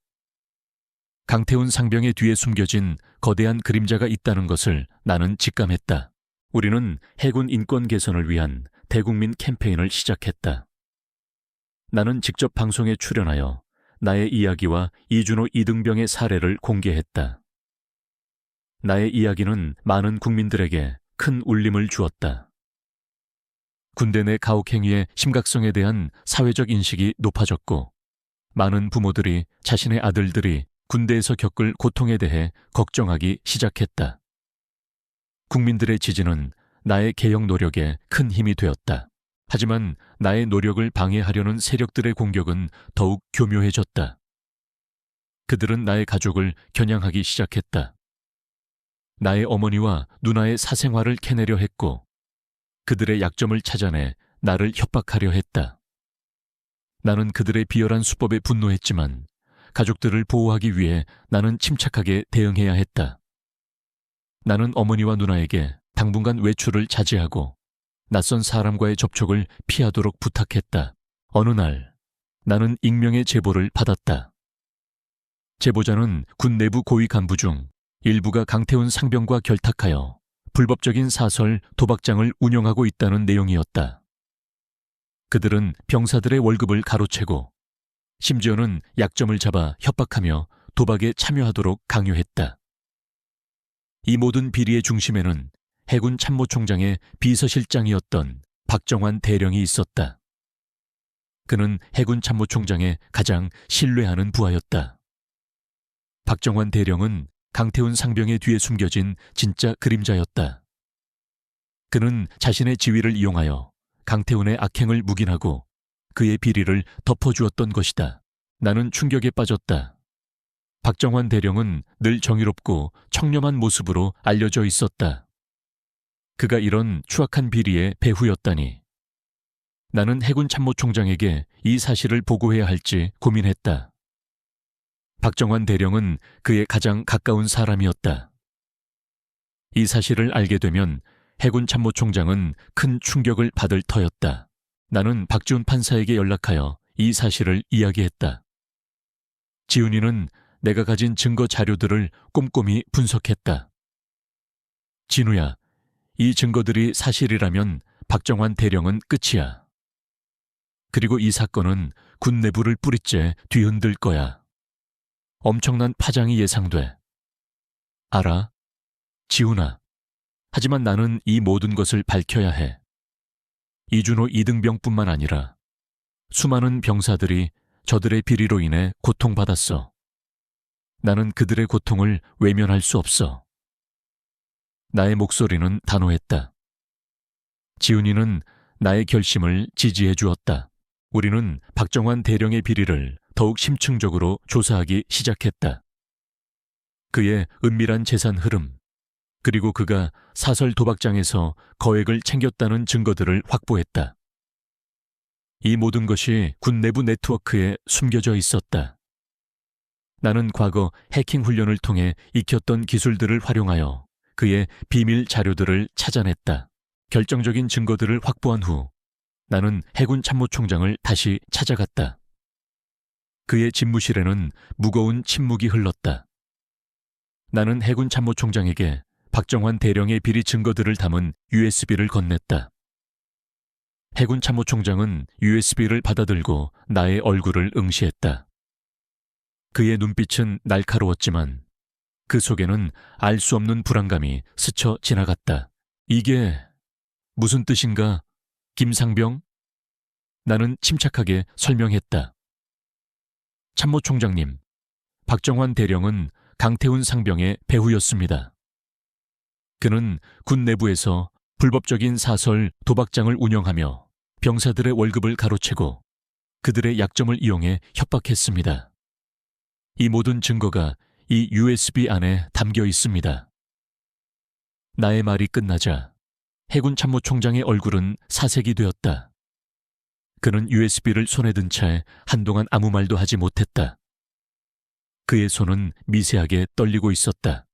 강태훈 상병의 뒤에 숨겨진 거대한 그림자가 있다는 것을 나는 직감했다. 우리는 해군 인권 개선을 위한 대국민 캠페인을 시작했다. 나는 직접 방송에 출연하여 나의 이야기와 이준호 이등병의 사례를 공개했다. 나의 이야기는 많은 국민들에게 큰 울림을 주었다. 군대 내 가혹행위의 심각성에 대한 사회적 인식이 높아졌고, 많은 부모들이 자신의 아들들이 군대에서 겪을 고통에 대해 걱정하기 시작했다. 국민들의 지지는 나의 개혁 노력에 큰 힘이 되었다. 하지만 나의 노력을 방해하려는 세력들의 공격은 더욱 교묘해졌다. 그들은 나의 가족을 겨냥하기 시작했다. 나의 어머니와 누나의 사생활을 캐내려 했고, 그들의 약점을 찾아내 나를 협박하려 했다. 나는 그들의 비열한 수법에 분노했지만 가족들을 보호하기 위해 나는 침착하게 대응해야 했다. 나는 어머니와 누나에게 당분간 외출을 자제하고 낯선 사람과의 접촉을 피하도록 부탁했다. 어느 날 나는 익명의 제보를 받았다. 제보자는 군 내부 고위 간부 중 일부가 강태훈 상병과 결탁하여 불법적인 사설 도박장을 운영하고 있다는 내용이었다. 그들은 병사들의 월급을 가로채고 심지어는 약점을 잡아 협박하며 도박에 참여하도록 강요했다. 이 모든 비리의 중심에는 해군 참모총장의 비서실장이었던 박정환 대령이 있었다. 그는 해군 참모총장의 가장 신뢰하는 부하였다. 박정환 대령은 강태훈 상병의 뒤에 숨겨진 진짜 그림자였다. 그는 자신의 지위를 이용하여 강태훈의 악행을 묵인하고 그의 비리를 덮어주었던 것이다. 나는 충격에 빠졌다. 박정환 대령은 늘 정의롭고 청렴한 모습으로 알려져 있었다. 그가 이런 추악한 비리의 배후였다니. 나는 해군 참모총장에게 이 사실을 보고해야 할지 고민했다. 박정환 대령은 그의 가장 가까운 사람이었다. 이 사실을 알게 되면 해군 참모총장은 큰 충격을 받을 터였다. 나는 박지훈 판사에게 연락하여 이 사실을 이야기했다. 지훈이는 내가 가진 증거 자료들을 꼼꼼히 분석했다. 진우야, 이 증거들이 사실이라면 박정환 대령은 끝이야. 그리고 이 사건은 군 내부를 뿌리째 뒤흔들 거야. 엄청난 파장이 예상돼. 알아? 지훈아. 하지만 나는 이 모든 것을 밝혀야 해. 이준호 이등병뿐만 아니라 수많은 병사들이 저들의 비리로 인해 고통받았어. 나는 그들의 고통을 외면할 수 없어. 나의 목소리는 단호했다. 지훈이는 나의 결심을 지지해 주었다. 우리는 박정환 대령의 비리를 더욱 심층적으로 조사하기 시작했다. 그의 은밀한 재산 흐름, 그리고 그가 사설 도박장에서 거액을 챙겼다는 증거들을 확보했다. 이 모든 것이 군 내부 네트워크에 숨겨져 있었다. 나는 과거 해킹 훈련을 통해 익혔던 기술들을 활용하여 그의 비밀 자료들을 찾아냈다. 결정적인 증거들을 확보한 후 나는 해군 참모총장을 다시 찾아갔다. 그의 집무실에는 무거운 침묵이 흘렀다. 나는 해군 참모총장에게 박정환 대령의 비리 증거들을 담은 USB를 건넸다. 해군 참모총장은 USB를 받아들고 나의 얼굴을 응시했다. 그의 눈빛은 날카로웠지만 그 속에는 알 수 없는 불안감이 스쳐 지나갔다. 이게 무슨 뜻인가, 김상병? 나는 침착하게 설명했다. 참모총장님, 박정환 대령은 강태훈 상병의 배후였습니다. 그는 군 내부에서 불법적인 사설 도박장을 운영하며 병사들의 월급을 가로채고 그들의 약점을 이용해 협박했습니다. 이 모든 증거가 이 USB 안에 담겨 있습니다. 나의 말이 끝나자 해군 참모총장의 얼굴은 사색이 되었다. 그는 USB를 손에 든 채 한동안 아무 말도 하지 못했다. 그의 손은 미세하게 떨리고 있었다.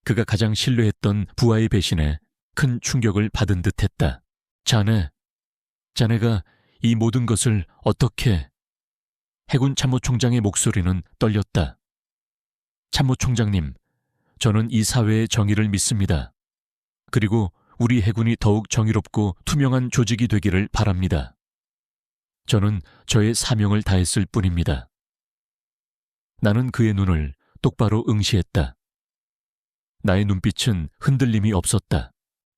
그가 가장 신뢰했던 부하의 배신에 큰 충격을 받은 듯했다. 자네가 이 모든 것을 어떻게... 해군 참모총장의 목소리는 떨렸다. 참모총장님, 저는 이 사회의 정의를 믿습니다. 그리고 우리 해군이 더욱 정의롭고 투명한 조직이 되기를 바랍니다. 저는 저의 사명을 다했을 뿐입니다. 나는 그의 눈을 똑바로 응시했다. 나의 눈빛은 흔들림이 없었다.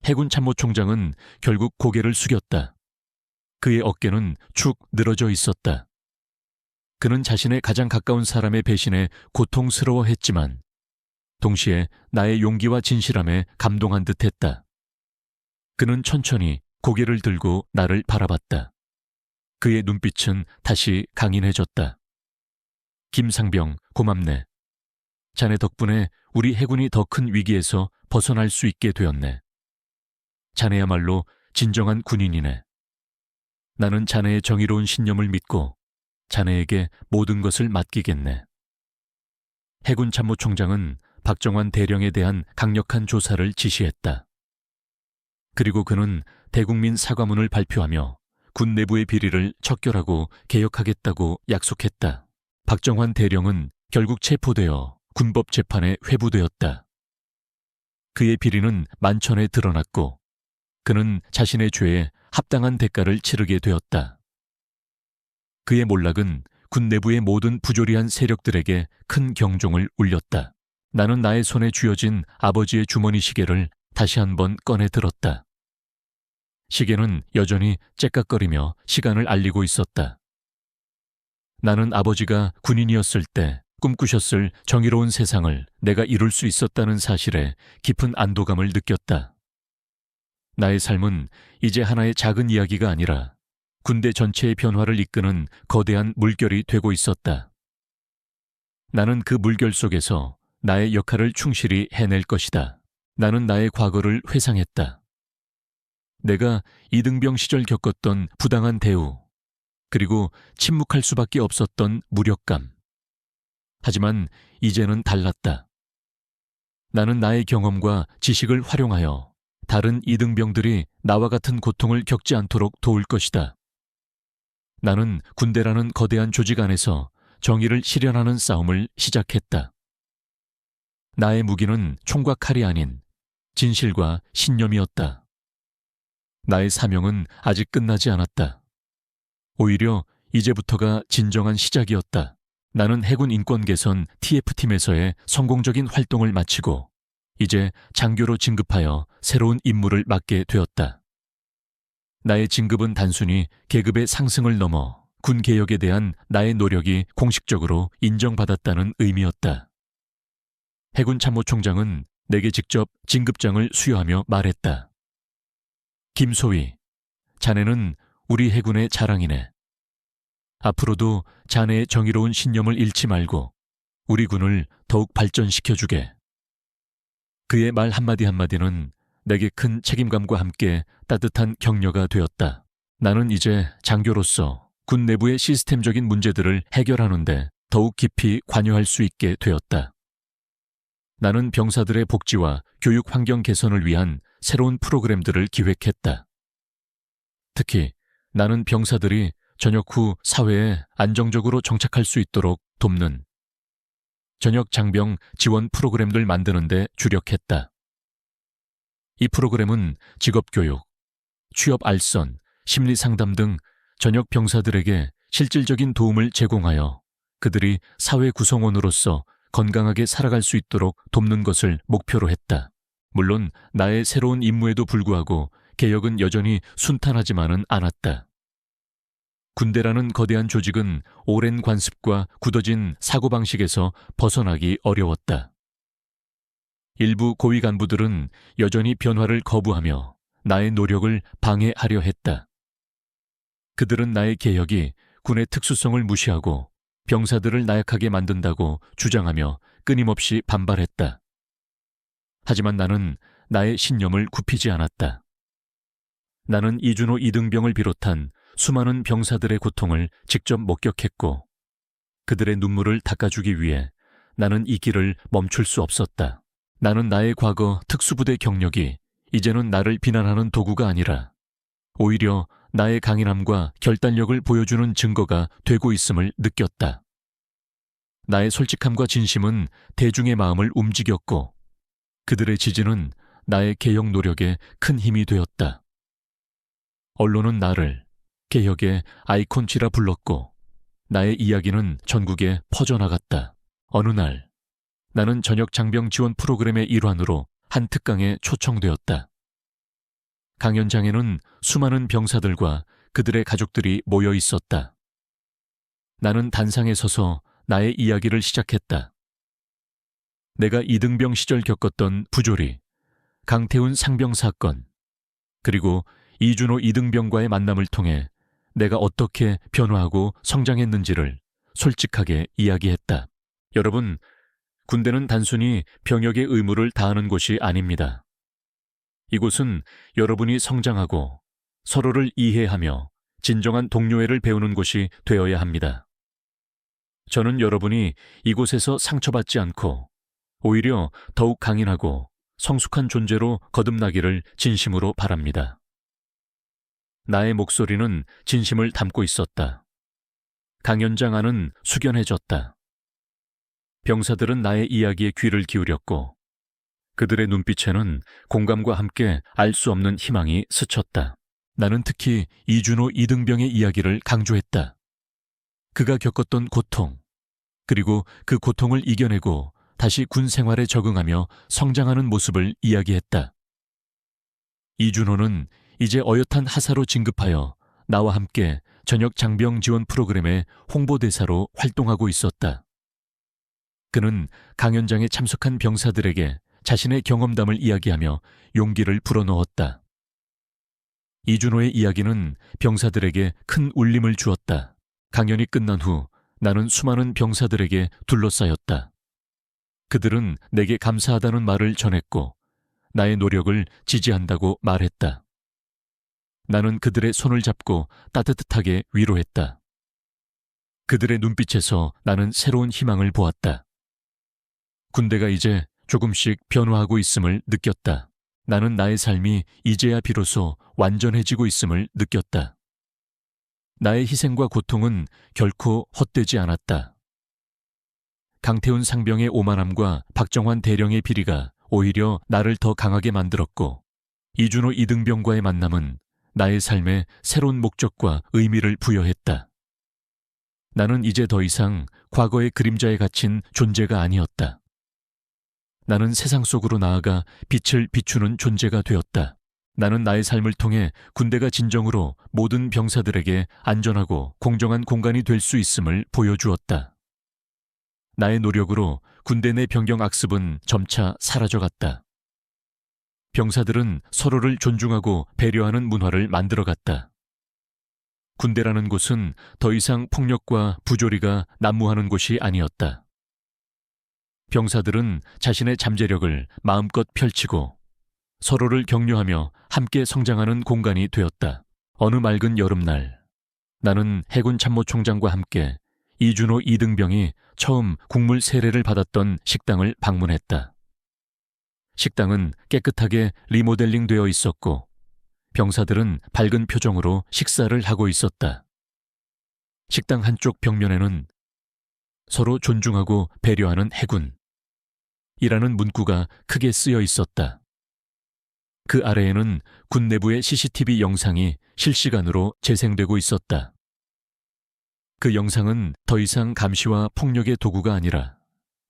해군 참모총장은 결국 고개를 숙였다. 그의 어깨는 축 늘어져 있었다. 그는 자신의 가장 가까운 사람의 배신에 고통스러워했지만 동시에 나의 용기와 진실함에 감동한 듯했다. 그는 천천히 고개를 들고 나를 바라봤다. 그의 눈빛은 다시 강인해졌다. 김상병, 고맙네. 자네 덕분에 우리 해군이 더 큰 위기에서 벗어날 수 있게 되었네. 자네야말로 진정한 군인이네. 나는 자네의 정의로운 신념을 믿고 자네에게 모든 것을 맡기겠네. 해군 참모총장은 박정환 대령에 대한 강력한 조사를 지시했다. 그리고 그는 대국민 사과문을 발표하며 군 내부의 비리를 척결하고 개혁하겠다고 약속했다. 박정환 대령은 결국 체포되어 군법 재판에 회부되었다. 그의 비리는 만천에 드러났고 그는 자신의 죄에 합당한 대가를 치르게 되었다. 그의 몰락은 군 내부의 모든 부조리한 세력들에게 큰 경종을 울렸다. 나는 나의 손에 쥐어진 아버지의 주머니 시계를 다시 한번 꺼내 들었다. 시계는 여전히 째깍거리며 시간을 알리고 있었다. 나는 아버지가 군인이었을 때 꿈꾸셨을 정의로운 세상을 내가 이룰 수 있었다는 사실에 깊은 안도감을 느꼈다. 나의 삶은 이제 하나의 작은 이야기가 아니라 군대 전체의 변화를 이끄는 거대한 물결이 되고 있었다. 나는 그 물결 속에서 나의 역할을 충실히 해낼 것이다. 나는 나의 과거를 회상했다. 내가 이등병 시절 겪었던 부당한 대우, 그리고 침묵할 수밖에 없었던 무력감. 하지만 이제는 달랐다. 나는 나의 경험과 지식을 활용하여 다른 이등병들이 나와 같은 고통을 겪지 않도록 도울 것이다. 나는 군대라는 거대한 조직 안에서 정의를 실현하는 싸움을 시작했다. 나의 무기는 총과 칼이 아닌 진실과 신념이었다. 나의 사명은 아직 끝나지 않았다. 오히려 이제부터가 진정한 시작이었다. 나는 해군 인권 개선 TF팀에서의 성공적인 활동을 마치고 이제 장교로 진급하여 새로운 임무를 맡게 되었다. 나의 진급은 단순히 계급의 상승을 넘어 군 개혁에 대한 나의 노력이 공식적으로 인정받았다는 의미였다. 해군 참모총장은 내게 직접 진급장을 수여하며 말했다. 김소위, 자네는 우리 해군의 자랑이네. 앞으로도 자네의 정의로운 신념을 잃지 말고 우리 군을 더욱 발전시켜주게. 그의 말 한마디 한마디는 내게 큰 책임감과 함께 따뜻한 격려가 되었다. 나는 이제 장교로서 군 내부의 시스템적인 문제들을 해결하는데 더욱 깊이 관여할 수 있게 되었다. 나는 병사들의 복지와 교육 환경 개선을 위한 새로운 프로그램들을 기획했다. 특히 나는 병사들이 전역 후 사회에 안정적으로 정착할 수 있도록 돕는 전역 장병 지원 프로그램들 만드는 데 주력했다. 이 프로그램은 직업교육, 취업 알선, 심리상담 등 전역 병사들에게 실질적인 도움을 제공하여 그들이 사회 구성원으로서 건강하게 살아갈 수 있도록 돕는 것을 목표로 했다. 물론 나의 새로운 임무에도 불구하고 개혁은 여전히 순탄하지만은 않았다. 군대라는 거대한 조직은 오랜 관습과 굳어진 사고방식에서 벗어나기 어려웠다. 일부 고위 간부들은 여전히 변화를 거부하며 나의 노력을 방해하려 했다. 그들은 나의 개혁이 군의 특수성을 무시하고 병사들을 나약하게 만든다고 주장하며 끊임없이 반발했다. 하지만 나는 나의 신념을 굽히지 않았다. 나는 이준호 이등병을 비롯한 수많은 병사들의 고통을 직접 목격했고 그들의 눈물을 닦아주기 위해 나는 이 길을 멈출 수 없었다. 나는 나의 과거 특수부대 경력이 이제는 나를 비난하는 도구가 아니라 오히려 나의 강인함과 결단력을 보여주는 증거가 되고 있음을 느꼈다. 나의 솔직함과 진심은 대중의 마음을 움직였고 그들의 지지는 나의 개혁 노력에 큰 힘이 되었다. 언론은 나를 개혁의 아이콘치라 불렀고 나의 이야기는 전국에 퍼져나갔다. 어느 날 나는 전역 장병 지원 프로그램의 일환으로 한 특강에 초청되었다. 강연장에는 수많은 병사들과 그들의 가족들이 모여 있었다. 나는 단상에 서서 나의 이야기를 시작했다. 내가 이등병 시절 겪었던 부조리, 강태훈 상병 사건, 그리고 이준호 이등병과의 만남을 통해 내가 어떻게 변화하고 성장했는지를 솔직하게 이야기했다. 여러분, 군대는 단순히 병역의 의무를 다하는 곳이 아닙니다. 이곳은 여러분이 성장하고 서로를 이해하며 진정한 동료애를 배우는 곳이 되어야 합니다. 저는 여러분이 이곳에서 상처받지 않고 오히려 더욱 강인하고 성숙한 존재로 거듭나기를 진심으로 바랍니다. 나의 목소리는 진심을 담고 있었다. 강연장 안은 숙연해졌다. 병사들은 나의 이야기에 귀를 기울였고 그들의 눈빛에는 공감과 함께 알 수 없는 희망이 스쳤다. 나는 특히 이준호 이등병의 이야기를 강조했다. 그가 겪었던 고통, 그리고 그 고통을 이겨내고 다시 군 생활에 적응하며 성장하는 모습을 이야기했다. 이준호는 이제 어엿한 하사로 진급하여 나와 함께 전역 장병 지원 프로그램의 홍보대사로 활동하고 있었다. 그는 강연장에 참석한 병사들에게 자신의 경험담을 이야기하며 용기를 불어넣었다. 이준호의 이야기는 병사들에게 큰 울림을 주었다. 강연이 끝난 후 나는 수많은 병사들에게 둘러싸였다. 그들은 내게 감사하다는 말을 전했고 나의 노력을 지지한다고 말했다. 나는 그들의 손을 잡고 따뜻하게 위로했다. 그들의 눈빛에서 나는 새로운 희망을 보았다. 군대가 이제 조금씩 변화하고 있음을 느꼈다. 나는 나의 삶이 이제야 비로소 완전해지고 있음을 느꼈다. 나의 희생과 고통은 결코 헛되지 않았다. 강태훈 상병의 오만함과 박정환 대령의 비리가 오히려 나를 더 강하게 만들었고 이준호 이등병과의 만남은 나의 삶에 새로운 목적과 의미를 부여했다. 나는 이제 더 이상 과거의 그림자에 갇힌 존재가 아니었다. 나는 세상 속으로 나아가 빛을 비추는 존재가 되었다. 나는 나의 삶을 통해 군대가 진정으로 모든 병사들에게 안전하고 공정한 공간이 될 수 있음을 보여주었다. 나의 노력으로 군대 내 병경 악습은 점차 사라져갔다. 병사들은 서로를 존중하고 배려하는 문화를 만들어갔다. 군대라는 곳은 더 이상 폭력과 부조리가 난무하는 곳이 아니었다. 병사들은 자신의 잠재력을 마음껏 펼치고 서로를 격려하며 함께 성장하는 공간이 되었다. 어느 맑은 여름날, 나는 해군 참모총장과 함께 이준호 이등병이 처음 국물 세례를 받았던 식당을 방문했다. 식당은 깨끗하게 리모델링 되어 있었고 병사들은 밝은 표정으로 식사를 하고 있었다. 식당 한쪽 벽면에는 서로 존중하고 배려하는 해군 이라는 문구가 크게 쓰여 있었다. 그 아래에는 군 내부의 CCTV 영상이 실시간으로 재생되고 있었다. 그 영상은 더 이상 감시와 폭력의 도구가 아니라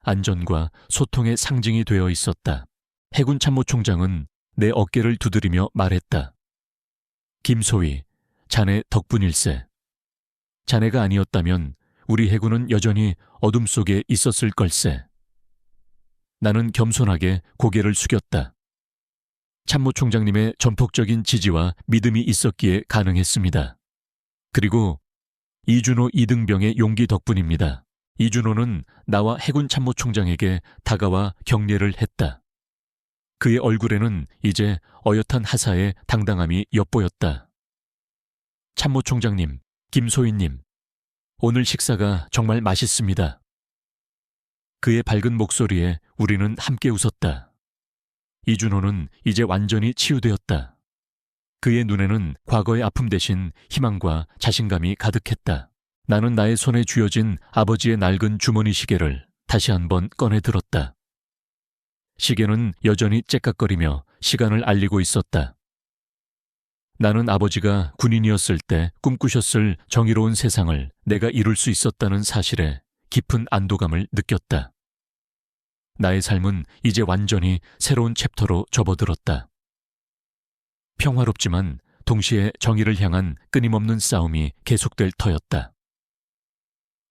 안전과 소통의 상징이 되어 있었다. 해군 참모총장은 내 어깨를 두드리며 말했다. 김소희, 자네 덕분일세. 자네가 아니었다면 우리 해군은 여전히 어둠 속에 있었을 걸세. 나는 겸손하게 고개를 숙였다. 참모총장님의 전폭적인 지지와 믿음이 있었기에 가능했습니다. 그리고 이준호 이등병의 용기 덕분입니다. 이준호는 나와 해군 참모총장에게 다가와 격려를 했다. 그의 얼굴에는 이제 어엿한 하사의 당당함이 엿보였다. 참모총장님, 김소희님, 오늘 식사가 정말 맛있습니다. 그의 밝은 목소리에 우리는 함께 웃었다. 이준호는 이제 완전히 치유되었다. 그의 눈에는 과거의 아픔 대신 희망과 자신감이 가득했다. 나는 나의 손에 쥐어진 아버지의 낡은 주머니 시계를 다시 한번 꺼내 들었다. 시계는 여전히 째깍거리며 시간을 알리고 있었다. 나는 아버지가 군인이었을 때 꿈꾸셨을 정의로운 세상을 내가 이룰 수 있었다는 사실에 깊은 안도감을 느꼈다. 나의 삶은 이제 완전히 새로운 챕터로 접어들었다. 평화롭지만 동시에 정의를 향한 끊임없는 싸움이 계속될 터였다.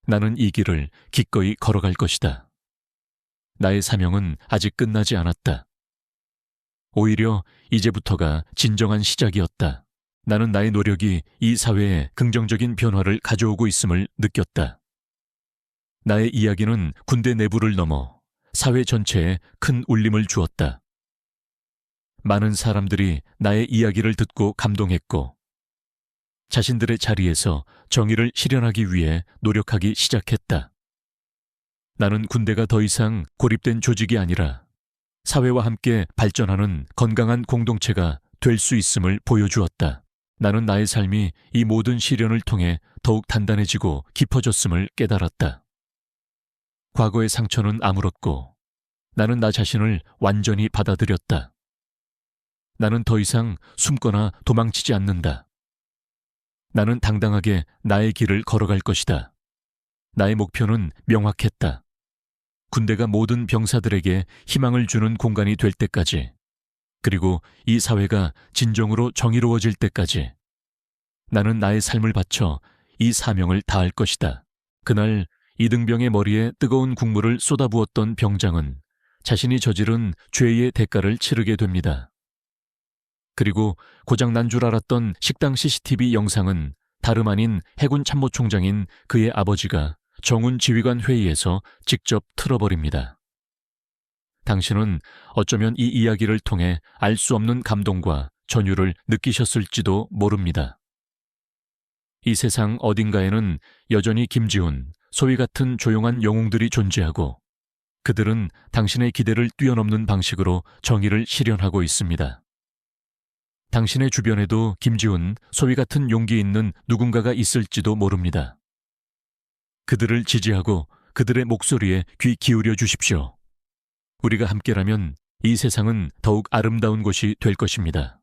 나는 이 길을 기꺼이 걸어갈 것이다. 나의 사명은 아직 끝나지 않았다. 오히려 이제부터가 진정한 시작이었다. 나는 나의 노력이 이 사회에 긍정적인 변화를 가져오고 있음을 느꼈다. 나의 이야기는 군대 내부를 넘어 사회 전체에 큰 울림을 주었다. 많은 사람들이 나의 이야기를 듣고 감동했고 자신들의 자리에서 정의를 실현하기 위해 노력하기 시작했다. 나는 군대가 더 이상 고립된 조직이 아니라 사회와 함께 발전하는 건강한 공동체가 될 수 있음을 보여주었다. 나는 나의 삶이 이 모든 시련을 통해 더욱 단단해지고 깊어졌음을 깨달았다. 과거의 상처는 아물었고 나는 나 자신을 완전히 받아들였다. 나는 더 이상 숨거나 도망치지 않는다. 나는 당당하게 나의 길을 걸어갈 것이다. 나의 목표는 명확했다. 군대가 모든 병사들에게 희망을 주는 공간이 될 때까지, 그리고 이 사회가 진정으로 정의로워질 때까지 나는 나의 삶을 바쳐 이 사명을 다할 것이다. 그날 이등병의 머리에 뜨거운 국물을 쏟아부었던 병장은 자신이 저지른 죄의 대가를 치르게 됩니다. 그리고 고장난 줄 알았던 식당 CCTV 영상은 다름 아닌 해군 참모총장인 그의 아버지가 정훈 지휘관 회의에서 직접 틀어버립니다. 당신은 어쩌면 이 이야기를 통해 알 수 없는 감동과 전율을 느끼셨을지도 모릅니다. 이 세상 어딘가에는 여전히 김지훈, 소위 같은 조용한 영웅들이 존재하고 그들은 당신의 기대를 뛰어넘는 방식으로 정의를 실현하고 있습니다. 당신의 주변에도 김지훈, 소위 같은 용기 있는 누군가가 있을지도 모릅니다. 그들을 지지하고 그들의 목소리에 귀 기울여 주십시오. 우리가 함께라면 이 세상은 더욱 아름다운 곳이 될 것입니다.